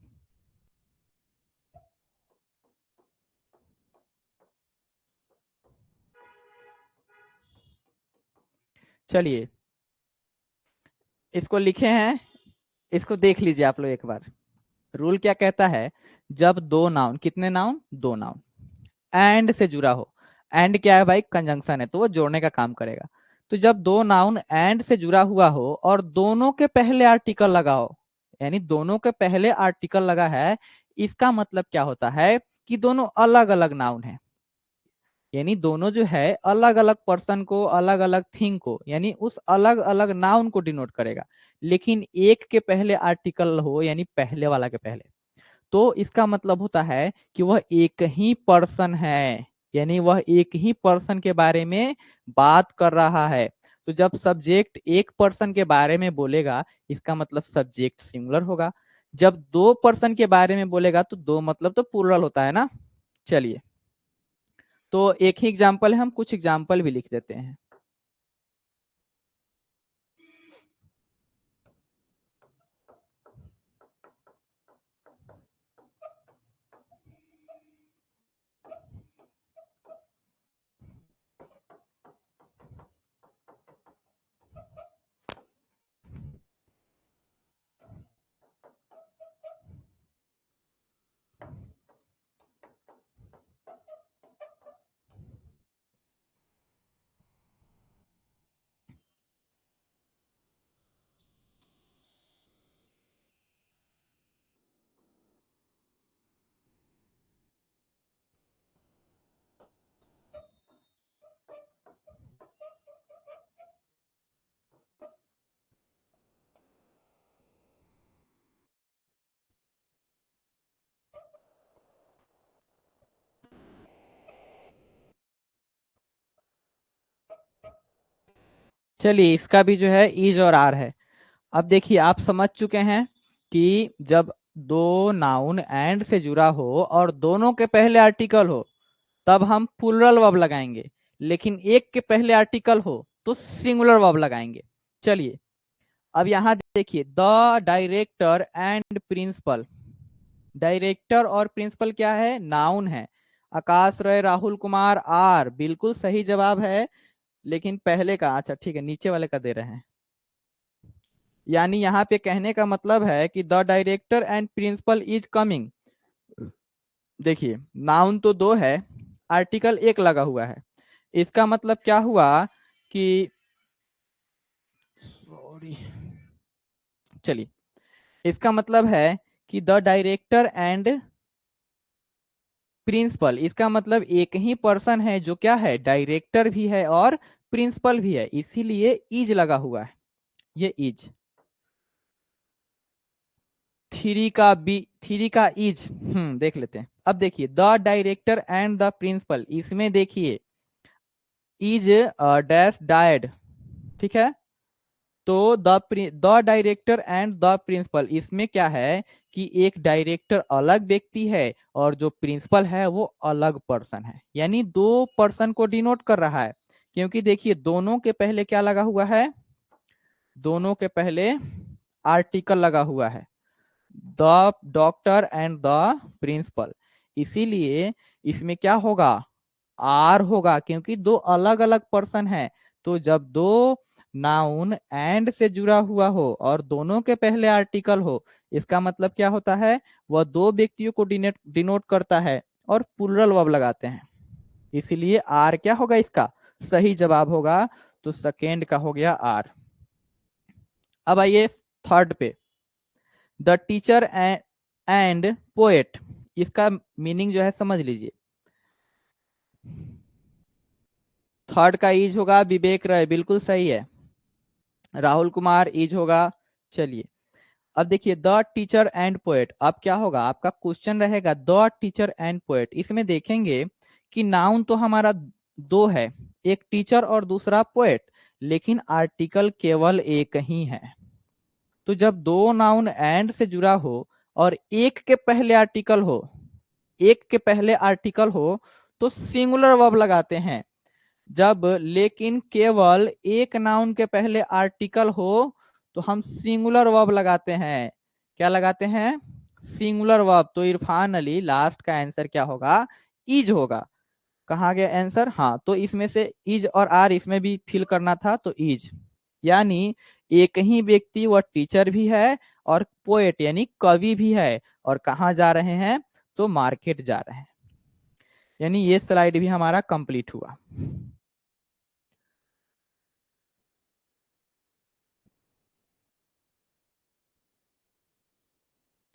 चलिए इसको लिखे हैं, इसको देख लीजिए आप लोग एक बार। रूल क्या कहता है, जब दो नाउन, कितने नाउन, दो नाउन एंड से जुड़ा हो, एंड क्या है भाई, कंजंक्शन है तो वो जोड़ने का काम करेगा। तो जब दो नाउन एंड से जुड़ा हुआ हो और दोनों के पहले आर्टिकल लगा हो, यानी दोनों के पहले आर्टिकल लगा है, इसका मतलब क्या होता है कि दोनों अलग अलग नाउन है, यानी दोनों जो है अलग अलग पर्सन को, अलग अलग थिंग को, यानी उस अलग अलग नाउन को डिनोट करेगा। लेकिन एक के पहले आर्टिकल हो, यानी पहले वाला के पहले, तो इसका मतलब होता है कि वह एक ही पर्सन है, यानी वह एक ही पर्सन के बारे में बात कर रहा है। तो जब सब्जेक्ट एक पर्सन के बारे में बोलेगा, इसका मतलब सब्जेक्ट सिंगुलर होगा। जब दो पर्सन के बारे में बोलेगा तो दो मतलब तो प्लूरल होता है ना। चलिए, तो एक ही एग्जाम्पल है, हम कुछ एग्जाम्पल भी लिख देते हैं। चलिए, इसका भी जो है इज और आर है। अब देखिए, आप समझ चुके हैं कि जब दो नाउन एंड से जुड़ा हो और दोनों के पहले आर्टिकल हो तब हम प्लूरल वर्ब लगाएंगे, लेकिन एक के पहले आर्टिकल हो तो सिंगुलर वर्ब लगाएंगे। चलिए, अब यहां देखिए, the director and principal. Director और प्रिंसिपल क्या है? नाउन है। आकाश राय, राहुल कुमार, आर बिल्कुल सही जवाब है। लेकिन पहले का, अच्छा ठीक है, नीचे वाले का दे रहे हैं। यानी यहाँ पे कहने का मतलब है कि the director and principal is coming. देखिए, नाउन तो दो है, आर्टिकल एक लगा हुआ है। इसका मतलब क्या हुआ कि, सॉरी, चलिए, इसका मतलब है कि द डायरेक्टर एंड प्रिंसिपल, इसका मतलब एक ही पर्सन है जो क्या है, डायरेक्टर भी है और प्रिंसिपल भी है, इसीलिए इज लगा हुआ है। ये इज, थ्री का इज, देख लेते हैं। अब देखिए, the director and the principal, इसमें देखिए इज डैश डायड, ठीक है। तो the director and the principal, इसमें क्या है कि एक डायरेक्टर अलग व्यक्ति है और जो प्रिंसिपल है वो अलग पर्सन है, यानी दो पर्सन को डिनोट कर रहा है। क्योंकि देखिए, दोनों के पहले क्या लगा हुआ है? दोनों के पहले आर्टिकल लगा हुआ है, the doctor and the principal. इसीलिए इसमें क्या होगा? आर होगा, क्योंकि दो अलग अलग पर्सन है। तो जब दो नाउन एंड से जुड़ा हुआ हो और दोनों के पहले आर्टिकल हो, इसका मतलब क्या होता है? वह दो व्यक्तियों को डिनोट करता है और प्लूरल वर्ब लगाते हैं। इसीलिए आर क्या होगा? इसका सही जवाब होगा। तो सेकेंड का हो गया आर। अब आइए थर्ड पे, द टीचर एंड पोएट। इसका मीनिंग जो है समझ लीजिए। थर्ड का इज होगा विवेक राय, बिल्कुल सही है। राहुल कुमार इज होगा। चलिए, अब देखिए, द टीचर एंड पोएट। अब क्या होगा? आपका क्वेश्चन रहेगा द टीचर एंड पोएट। इसमें देखेंगे कि नाउन तो हमारा दो है, एक टीचर और दूसरा पोएट, लेकिन आर्टिकल केवल एक ही है। तो जब दो नाउन एंड से जुड़ा हो और एक के पहले आर्टिकल हो, एक के पहले आर्टिकल हो तो सिंगुलर वर्ब लगाते हैं। जब लेकिन केवल एक नाउन के पहले आर्टिकल हो तो हम सिंगुलर वर्ब लगाते हैं। क्या लगाते हैं? Singular verb. तो इरफान अली, लास्ट का आंसर क्या होगा? इज होगा। कहाँ गया आंसर? हाँ, तो इसमें से इज और आर इसमें भी फिल करना था, तो इज। यानी एक ही व्यक्ति, वह टीचर भी है और पोएट यानी कवि भी है, और कहाँ जा रहे हैं? तो मार्केट जा रहे हैं। यानी ये स्लाइड भी हमारा कंप्लीट हुआ।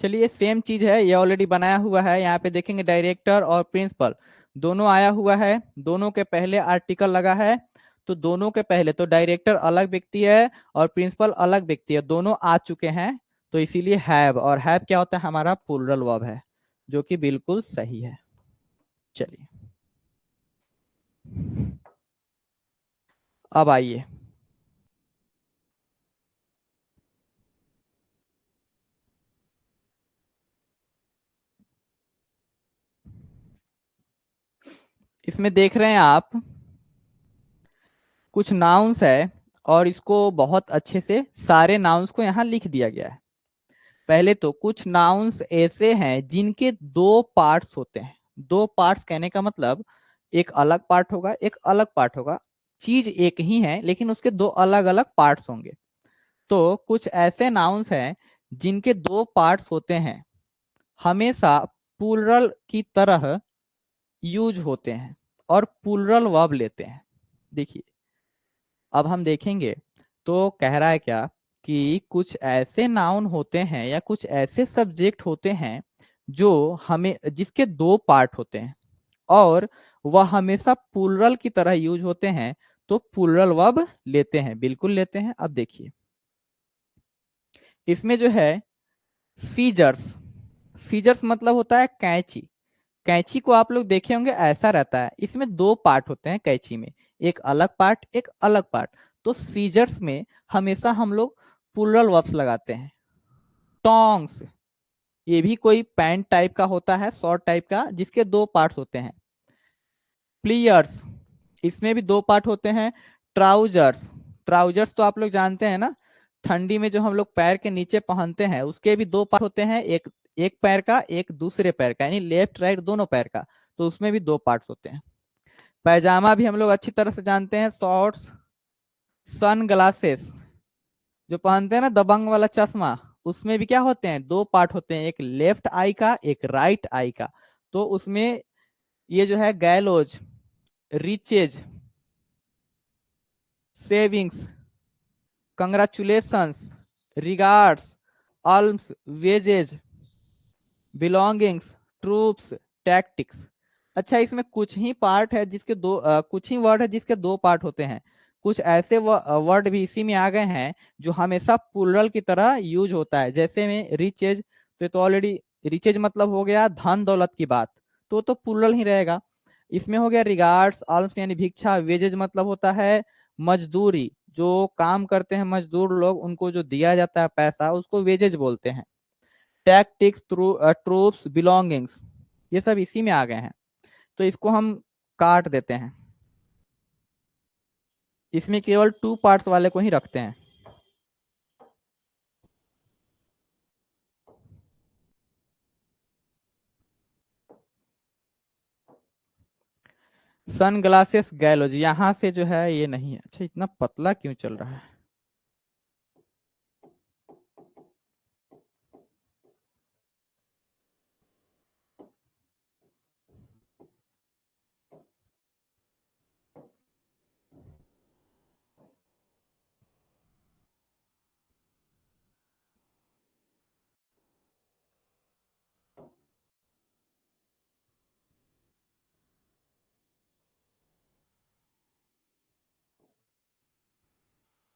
चलिए, सेम चीज है, ये ऑलरेडी बनाया हुआ है। यहाँ पे देखेंगे डायरेक्टर और प्रिंसिपल दोनों आया हुआ है, दोनों के पहले आर्टिकल लगा है। तो दोनों के पहले तो डायरेक्टर अलग व्यक्ति है और प्रिंसिपल अलग व्यक्ति है, दोनों आ चुके हैं। तो इसीलिए हैव, और हैव क्या होता है? हमारा प्लूरल वर्ब है, जो कि बिल्कुल सही है। चलिए, अब आइए, इसमें देख रहे हैं आप कुछ नाउन्स है और इसको बहुत अच्छे से सारे नाउन्स को यहाँ लिख दिया गया है। पहले तो कुछ नाउन्स ऐसे हैं जिनके दो पार्ट्स होते हैं। दो पार्ट्स कहने का मतलब एक अलग पार्ट होगा, एक अलग पार्ट होगा। चीज एक ही है लेकिन उसके दो अलग अलग पार्ट्स होंगे। तो कुछ ऐसे नाउन्स हैं जिनके दो पार्ट्स होते हैं, हमेशा प्लूरल की तरह यूज होते हैं और प्लूरल वर्ब लेते हैं। देखिए अब हम देखेंगे तो कह रहा है क्या कि कुछ ऐसे नाउन होते हैं या कुछ ऐसे सब्जेक्ट होते हैं जो हमें जिसके दो पार्ट होते हैं और वह हमेशा प्लूरल की तरह यूज होते हैं, तो प्लूरल वर्ब लेते हैं, बिल्कुल लेते हैं। अब देखिए इसमें जो है सीजर्स, सीजर्स मतलब होता है कैंची। कैंची को आप लोग देखे होंगे ऐसा रहता है, इसमें दो पार्ट होते हैं कैंची में, एक अलग पार्ट एक अलग पार्ट। तो सीजर्स में हमेशा हम लोग प्लूरल वर्ब्स लगाते हैं। टोंग्स, ये भी कोई पैंट टाइप का होता है, शॉर्ट टाइप का, जिसके दो पार्ट्स होते हैं। प्लीयर्स, इसमें भी दो पार्ट होते हैं। ट्राउजर्स, ट्राउजर्स तो आप लोग जानते हैं ना, ठंडी में जो हम लोग पैर के नीचे पहनते हैं उसके भी दो पार्ट होते हैं, एक एक पैर का एक दूसरे पैर का, यानी लेफ्ट राइट दोनों पैर का, तो उसमें भी दो पार्ट्स होते हैं। पैजामा भी हम लोग अच्छी तरह से जानते हैं। शॉर्ट्स, सन ग्लासेस जो पहनते हैं ना, दबंग वाला चश्मा, उसमें भी क्या होते हैं, दो पार्ट होते हैं, एक लेफ्ट आई का एक राइट आई का। तो उसमें ये जो है gallows, riches, savings, congratulations, regards, alms, wages, belongings, troops, tactics. अच्छा इसमें कुछ ही पार्ट है जिसके दो कुछ ही वर्ड है जिसके दो पार्ट होते हैं। कुछ ऐसे वर्ड भी इसी में आ गए हैं जो हमेशा प्लूरल की तरह यूज होता है, जैसे में रिचेज, तो ये तो ऑलरेडी रिचेज मतलब हो गया धन दौलत की बात, तो प्लूरल ही रहेगा। इसमें हो गया रिगार्ड्स, आल्म्स यानी भिक्षा, वेजेज मतलब होता है मजदूरी, जो काम करते हैं मजदूर लोग उनको जो दिया जाता है पैसा उसको वेजेज बोलते हैं। टैक्टिक्स, ट्रूप्स, बिलोंगिंग्स, ये सब इसी में आ गए हैं, तो इसको हम काट देते हैं। इसमें केवल टू पार्ट्स वाले को ही रखते हैं। सन ग्लासेस गैलोज, यहां से जो है ये नहीं है। अच्छा इतना पतला क्यों चल रहा है?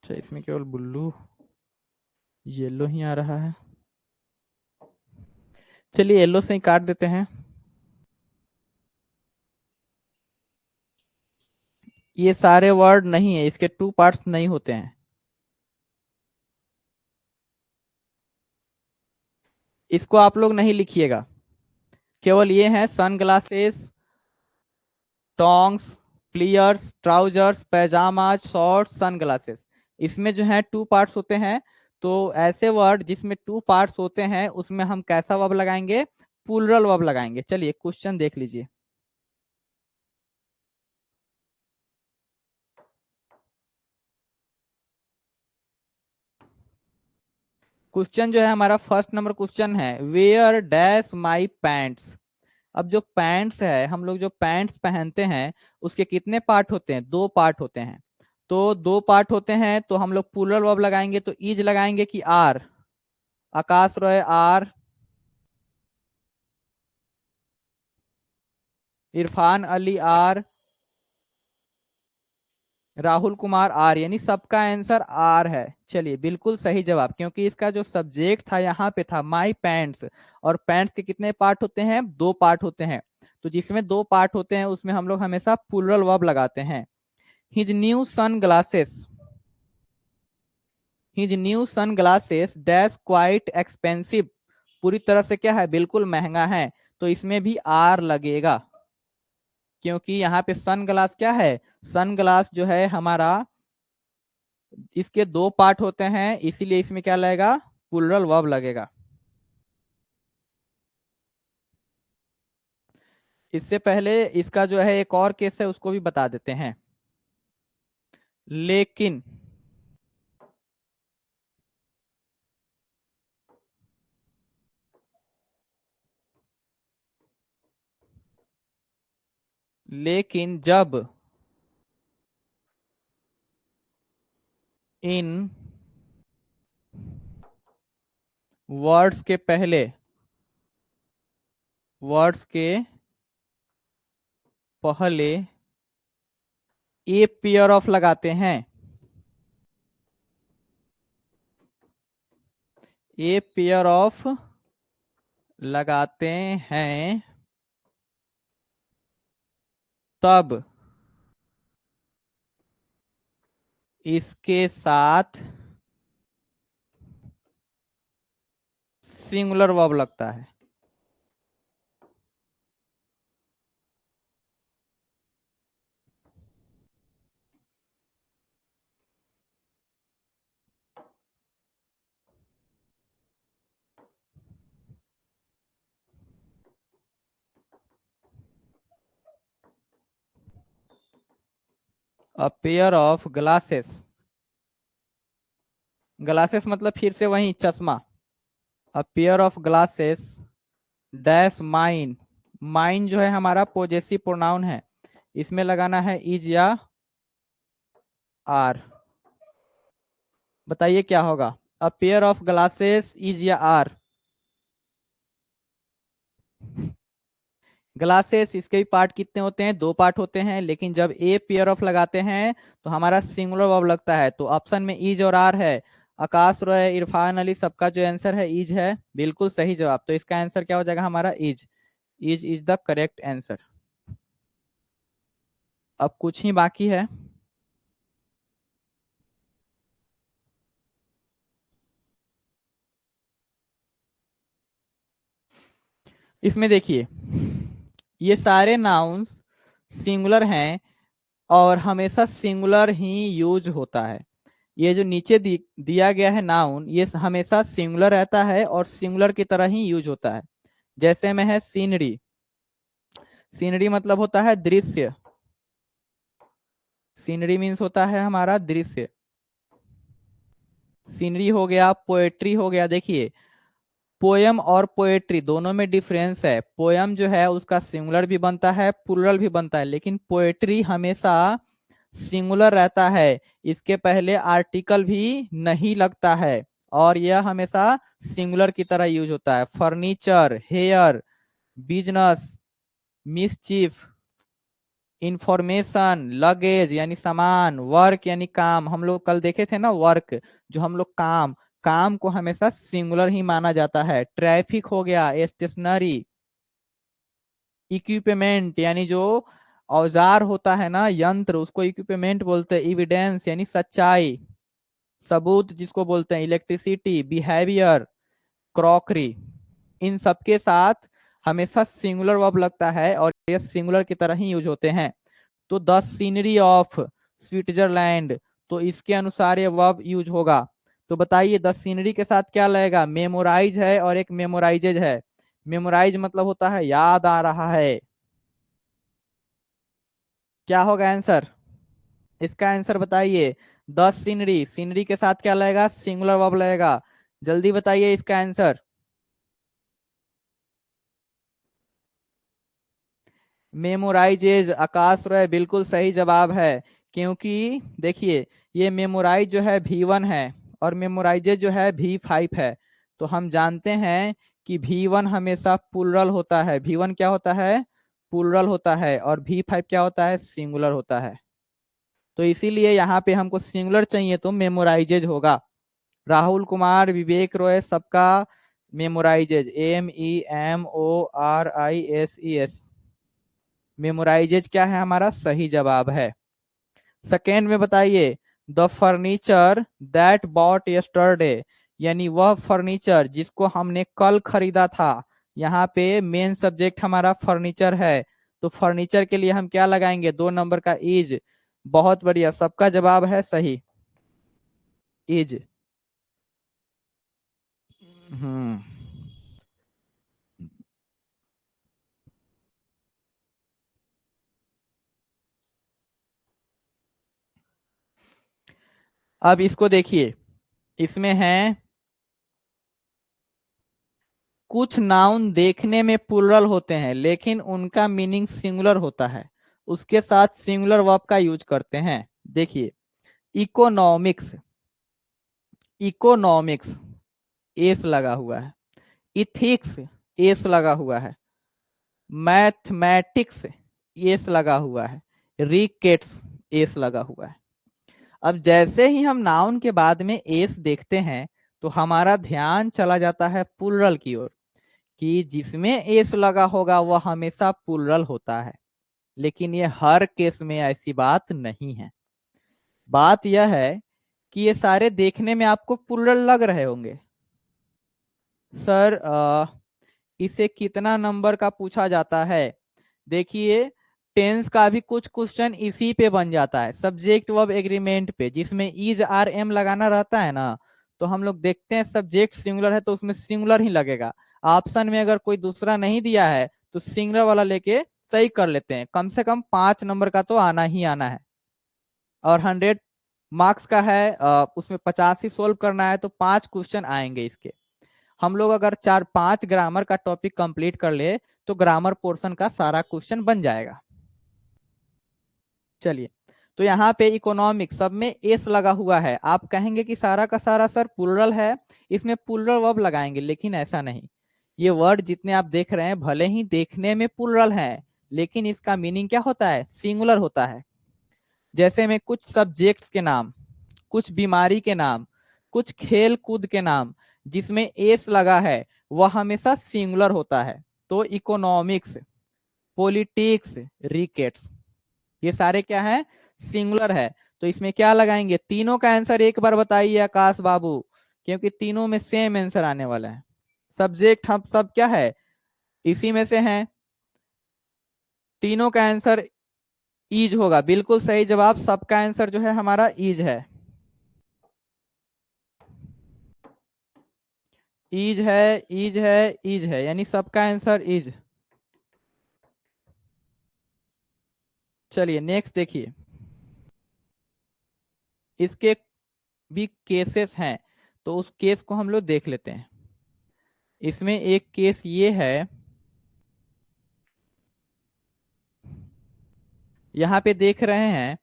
अच्छा इसमें केवल ब्लू येलो ही आ रहा है, चलिए येलो से ही काट देते हैं। ये सारे वर्ड नहीं है, इसके टू पार्ट्स नहीं होते हैं। इसको आप लोग नहीं लिखिएगा, केवल ये है sunglasses, tongs, pliers, trousers, pyjamas, shorts, sunglasses, इसमें जो है टू पार्ट्स होते हैं। तो ऐसे वर्ड जिसमें टू पार्ट्स होते हैं उसमें हम कैसा वर्ब लगाएंगे, प्लूरल वर्ब लगाएंगे। चलिए क्वेश्चन देख लीजिए। क्वेश्चन जो है हमारा फर्स्ट नंबर क्वेश्चन है, वेयर डैश माई पैंट्स। अब जो पैंट्स है, हम लोग जो पैंट्स पहनते हैं उसके कितने पार्ट होते हैं, दो पार्ट होते हैं। तो दो पार्ट होते हैं तो हम लोग प्लूरल वर्ब लगाएंगे, तो इज लगाएंगे कि are. Akash Roy are, Irfan Ali are, Rahul Kumar are, यानी सबका आंसर आर है। चलिए बिल्कुल सही जवाब, क्योंकि इसका जो सब्जेक्ट था यहाँ पे था माई पैंट्स, और पैंट्स के कितने पार्ट होते हैं, दो पार्ट होते हैं। तो जिसमें दो पार्ट होते हैं उसमें हम लोग हमेशा प्लूरल वर्ब लगाते हैं। His new sunglasses, his new sunglasses dash quite expensive, पूरी तरह से क्या है, बिल्कुल महंगा है, तो इसमें भी आर लगेगा। क्योंकि यहाँ पे सन ग्लास क्या है, सन ग्लास जो है हमारा, इसके दो पार्ट होते हैं, इसीलिए इसमें क्या लगेगा, प्लूरल वर्ब लगेगा। इससे पहले इसका जो है एक और केस है, उसको भी बता देते हैं। लेकिन लेकिन जब इन वर्ड्स के पहले, वर्ड्स के पहले ए पेयर ऑफ लगाते हैं, ए पेयर ऑफ लगाते हैं, तब इसके साथ सिंगुलर वर्ब लगता है। A pair of glasses, glasses मतलब फिर से वही चश्मा। A pair of glasses dash mine, mine जो है हमारा पोजेसिव प्रोनाउन है, इसमें लगाना है इज या आर। बताइए क्या होगा, a pair of glasses is या आर। ग्लासेस इसके भी पार्ट कितने होते हैं, दो पार्ट होते हैं, लेकिन जब ए पेयर ऑफ लगाते हैं तो हमारा सिंगुलर वर्ब लगता है। तो ऑप्शन में इज और आर है। आकाश रॉय, इरफान अली, सबका जो आंसर है इज है, बिल्कुल सही जवाब। तो इसका आंसर क्या हो जाएगा हमारा, is. Is the correct answer. अब कुछ ही बाकी है। इसमें देखिए, ये सारे नाउन्स सिंगुलर हैं और हमेशा सिंगुलर ही यूज होता है। ये जो नीचे दिया गया है नाउन, ये हमेशा सिंगुलर रहता है और सिंगुलर की तरह ही यूज होता है। जैसे में है सीनरी, सीनरी मतलब होता है दृश्य, सीनरी मीन्स होता है हमारा दृश्य। सीनरी हो गया, पोएट्री हो गया। देखिए, पोयम और पोएट्री दोनों में डिफरेंस है। पोयम जो है उसका सिंगुलर भी बनता है, प्लूरल भी बनता है, लेकिन पोएट्री हमेशा सिंगुलर रहता है, इसके पहले आर्टिकल भी नहीं लगता है और यह हमेशा सिंगुलर की तरह यूज होता है। Furniture, hair, business, mischief, information, luggage यानी सामान, वर्क यानी काम। हम लोग कल देखे थे ना वर्क, जो हम लोग काम, काम को हमेशा सिंगुलर ही माना जाता है। ट्रैफिक हो गया, स्टेशनरी, इक्विपमेंट यानी जो औजार होता है ना, यंत्र, उसको इक्विपमेंट बोलते हैं। एविडेंस यानी सच्चाई, सबूत जिसको बोलते हैं। इलेक्ट्रिसिटी, बिहेवियर, क्रॉकरी, इन सबके साथ हमेशा सिंगुलर वर्ब लगता है और ये सिंगुलर की तरह ही यूज होते हैं। तो द सीनरी ऑफ स्विट्जरलैंड, तो इसके अनुसार ये वर्ब यूज होगा। तो बताइए द सीनरी के साथ क्या लगेगा, मेमोराइज है और एक मेमोराइजेज है। मेमोराइज मतलब होता है याद आ रहा है। क्या होगा आंसर, इसका आंसर बताइए। द सीनरी, सीनरी के साथ क्या लगेगा, सिंगुलर वर्ब लगेगा। जल्दी बताइए इसका आंसर। मेमोराइजेज, आकाश रॉय, बिल्कुल सही जवाब है। क्योंकि देखिए, ये मेमोराइज जो है V1 है और मेमोराइजेज जो है V5 है। तो हम जानते हैं कि V1 हमेशा प्लूरल होता है। V1 क्या होता है, प्लूरल होता है, और V5 क्या होता है, सिंगुलर होता है। तो इसीलिए यहाँ पे हमको सिंगुलर चाहिए तो मेमोराइजेज होगा। राहुल कुमार, विवेक रॉय, सबका मेमोराइजेज, MEMORISES, मेमोराइजेज क्या है हमारा सही जवाब है। सेकेंड में बताइए, the furniture that bought yesterday, यानी वह फर्नीचर जिसको हमने कल खरीदा था। यहाँ पे मेन सब्जेक्ट हमारा फर्नीचर है, तो फर्नीचर के लिए हम क्या लगाएंगे, 2 नंबर का इज। बहुत बढ़िया, सबका जवाब है सही, इज। हम्म। अब इसको देखिए, इसमें है कुछ नाउन देखने में प्लुरल होते हैं लेकिन उनका मीनिंग सिंगुलर होता है, उसके साथ सिंगुलर वर्ब का यूज करते हैं। देखिए, इकोनॉमिक्स, इकोनॉमिक्स एस लगा हुआ है। इथिक्स एस लगा हुआ है। मैथमेटिक्स एस लगा हुआ है। रिकेट्स एस लगा हुआ है। अब जैसे ही हम नाउन के बाद में एस देखते हैं तो हमारा ध्यान चला जाता है प्लुरल की ओर, कि जिसमें एस लगा होगा वह हमेशा प्लुरल होता है। लेकिन ये हर केस में ऐसी बात नहीं है। बात यह है कि ये सारे देखने में आपको प्लुरल लग रहे होंगे। सर इसे कितना नंबर का पूछा जाता है? देखिए, टेंस का भी कुछ क्वेश्चन इसी पे बन जाता है, सब्जेक्ट वर्ब एग्रीमेंट पे, जिसमें इज आर एम लगाना रहता है ना। तो हम लोग देखते हैं सब्जेक्ट सिंगुलर है तो उसमें सिंगुलर ही लगेगा। ऑप्शन में अगर कोई दूसरा नहीं दिया है तो सिंगुलर वाला लेके सही कर लेते हैं। कम से कम 5 नंबर का तो आना ही आना है। और 100 मार्क्स का है, उसमें 50 ही सोल्व करना है, तो 5 क्वेश्चन आएंगे इसके। हम लोग अगर 4-5 ग्रामर का टॉपिक कंप्लीट कर ले तो ग्रामर पोर्शन का सारा क्वेश्चन बन जाएगा। चलिए, तो यहाँ पे इकोनॉमिक सब में एस लगा हुआ है। आप कहेंगे कि सारा का सारा सर प्लुरल है, इसमें प्लुरल वर्ब लगाएंगे, लेकिन ऐसा नहीं। ये वर्ड जितने आप देख रहे हैं भले ही देखने में प्लुरल है, लेकिन इसका मीनिंग क्या होता है, सिंगुलर होता है। जैसे में कुछ सब्जेक्ट्स के नाम, कुछ बीमारी के नाम, कुछ खेल कूद के नाम जिसमें एस लगा है वह हमेशा सिंगुलर होता है। तो इकोनॉमिक्स, पॉलिटिक्स, रिकेट्स, ये सारे क्या है, सिंगुलर है। तो इसमें क्या लगाएंगे, तीनों का आंसर एक बार बताइए आकाश बाबू, क्योंकि तीनों में सेम आंसर आने वाला है। सब्जेक्ट हम सब क्या है, इसी में से हैं। तीनों का आंसर ईज होगा, बिल्कुल सही जवाब। सबका आंसर जो है हमारा ईज है, ईज है, ईज है, ईज है, यानी सबका आंसर ईज। चलिए नेक्स्ट देखिए, इसके भी केसेस हैं, तो उस केस को हम लोग देख लेते हैं। इसमें एक केस ये है, यहाँ पे देख रहे हैं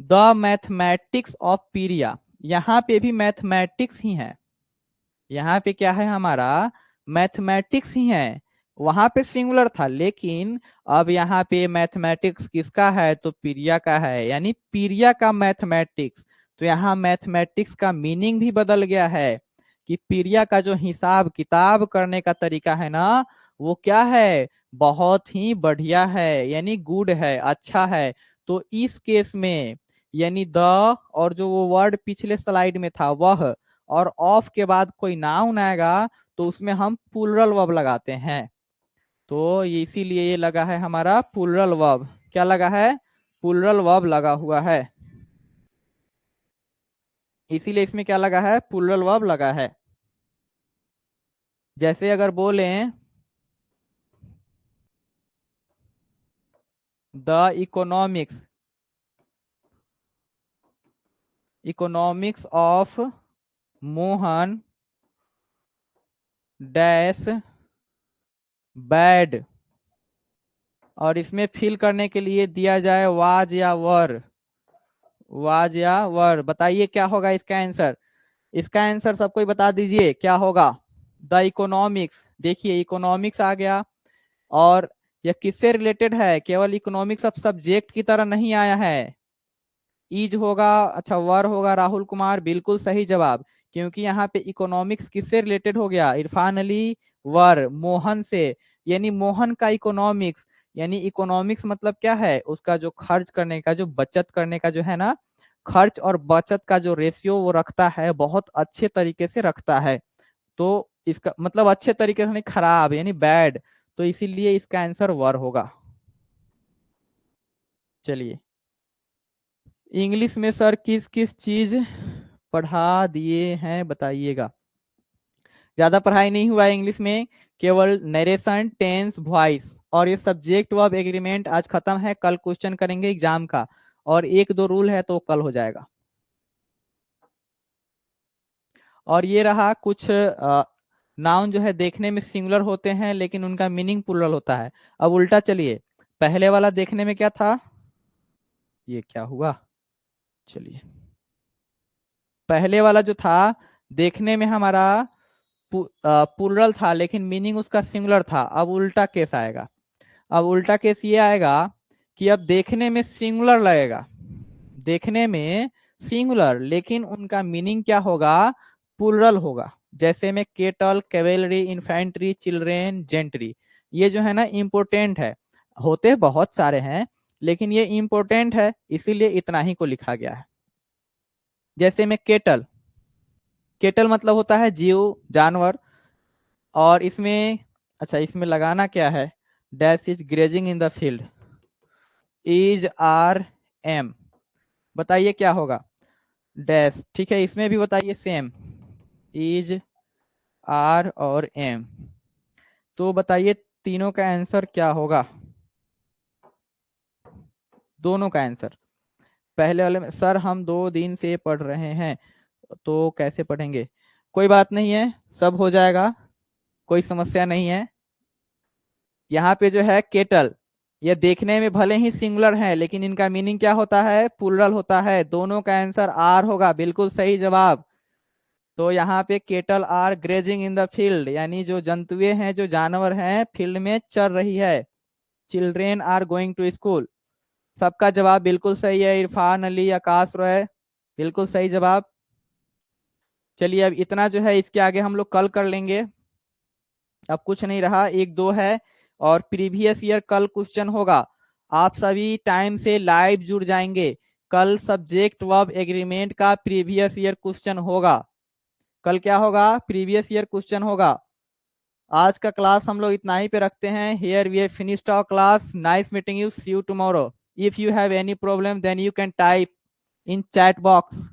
द मैथमेटिक्स ऑफ पीरिया, यहाँ पे भी मैथमेटिक्स ही है। यहाँ पे क्या है हमारा, मैथमेटिक्स ही है। वहां पे सिंगुलर था, लेकिन अब यहाँ पे मैथमेटिक्स किसका है, तो पीरिया का है, यानी पीरिया का मैथमेटिक्स। तो यहाँ मैथमेटिक्स का मीनिंग भी बदल गया है, कि पीरिया का जो हिसाब किताब करने का तरीका है ना, वो क्या है, बहुत ही बढ़िया है, यानी गुड है, अच्छा है। तो इस केस में यानी द, और जो वो वर्ड पिछले स्लाइड में था वह, और ऑफ के बाद कोई नाउन आएगा तो उसमें हम प्लुरल वर्ब लगाते हैं। तो ये इसीलिए ये लगा है हमारा प्लुरल वर्ब। क्या लगा है, प्लुरल वर्ब लगा हुआ है, इसीलिए इसमें क्या लगा है, प्लुरल वर्ब लगा है। जैसे अगर बोलें the economics, economics of Mohan dash bad, और इसमें फिल करने के लिए दिया जाए वाज या वर, वाज या वर, बताइए क्या होगा इसका आंसर। इसका आंसर सब कोई बता दीजिए क्या होगा। द इकोनॉमिक्स, देखिए इकोनॉमिक्स आ गया, और यह किससे रिलेटेड है, केवल इकोनॉमिक्स ऑफ सब्जेक्ट की तरह नहीं आया है। ईज होगा, अच्छा वर होगा, राहुल कुमार बिल्कुल सही जवाब। क्योंकि यहाँ पे इकोनॉमिक्स किससे रिलेटेड हो गया, इरफान अली, वर मोहन से, यानी मोहन का इकोनॉमिक्स। यानी इकोनॉमिक्स मतलब क्या है, उसका जो खर्च करने का, जो बचत करने का जो है ना, खर्च और बचत का जो रेशियो वो रखता है, बहुत अच्छे तरीके से रखता है। तो इसका मतलब अच्छे तरीके से नहीं, खराब यानी बैड, तो इसीलिए इसका आंसर वर होगा। चलिए, इंग्लिश में सर किस किस चीज पढ़ा दिए हैं बताइएगा। ज्यादा पढ़ाई नहीं हुआ है इंग्लिश में, केवल नरेशन, टेंस, वॉइस और ये सब्जेक्ट वर्ब एग्रीमेंट आज खत्म है। कल क्वेश्चन करेंगे एग्जाम का, और एक दो रूल है तो कल हो जाएगा। और ये रहा कुछ नाउन जो है देखने में सिंगुलर होते हैं लेकिन उनका मीनिंग प्लूरल होता है। अब उल्टा चलिए, पहले वाला देखने में क्या था, ये क्या हुआ, चलिए पहले वाला जो था देखने में हमारा प्लूरल था लेकिन मीनिंग उसका सिंगुलर था। अब उल्टा केस आएगा। अब उल्टा केस ये आएगा कि अब देखने में सिंगुलर लगेगा, देखने में सिंगुलर, लेकिन उनका मीनिंग क्या होगा, प्लूरल होगा। जैसे में kettle, cavalry, infantry, children, gentry, ये जो है ना इंपोर्टेंट है। होते बहुत सारे हैं लेकिन ये इंपोर्टेंट है इसीलिए इतना ही को लिखा गया है। जैसे में केटल, केटल मतलब होता है जीव, जानवर। और इसमें अच्छा, इसमें लगाना क्या है, dash is grazing in the field, is are am, बताइए क्या होगा, डैश। ठीक है, इसमें भी बताइए सेम, इज आर और एम। तो बताइए तीनों का आंसर क्या होगा, दोनों का आंसर। पहले वाले में सर हम 2 दिन से पढ़ रहे हैं, तो कैसे पढ़ेंगे, कोई बात नहीं है, सब हो जाएगा, कोई समस्या नहीं है। यहाँ पे जो है केटल, ये देखने में भले ही सिंगुलर है लेकिन इनका मीनिंग क्या होता है, प्लूरल होता है। दोनों का आंसर आर होगा, बिल्कुल सही जवाब। तो यहाँ पे cattle are grazing in the field, यानी जो जंतुएं हैं, जो जानवर हैं फील्ड में चल रही है। Children are going to school, सबका जवाब बिल्कुल सही है। इरफान अली, आकाश रॉय, बिल्कुल सही जवाब। चलिए अब इतना जो है इसके आगे हम लोग कल कर लेंगे। अब कुछ नहीं रहा, एक दो है, और प्रीवियस ईयर कल क्वेश्चन होगा। आप सभी टाइम से लाइव जुड़ जाएंगे। कल सब्जेक्ट वर्ब एग्रीमेंट का प्रीवियस ईयर क्वेश्चन होगा। कल क्या होगा, प्रीवियस ईयर क्वेश्चन होगा। आज का क्लास हम लोग इतना ही पे रखते हैं। Here we have finished our class, nice meeting you, see you tomorrow. If you have any problem then you can type in chat box.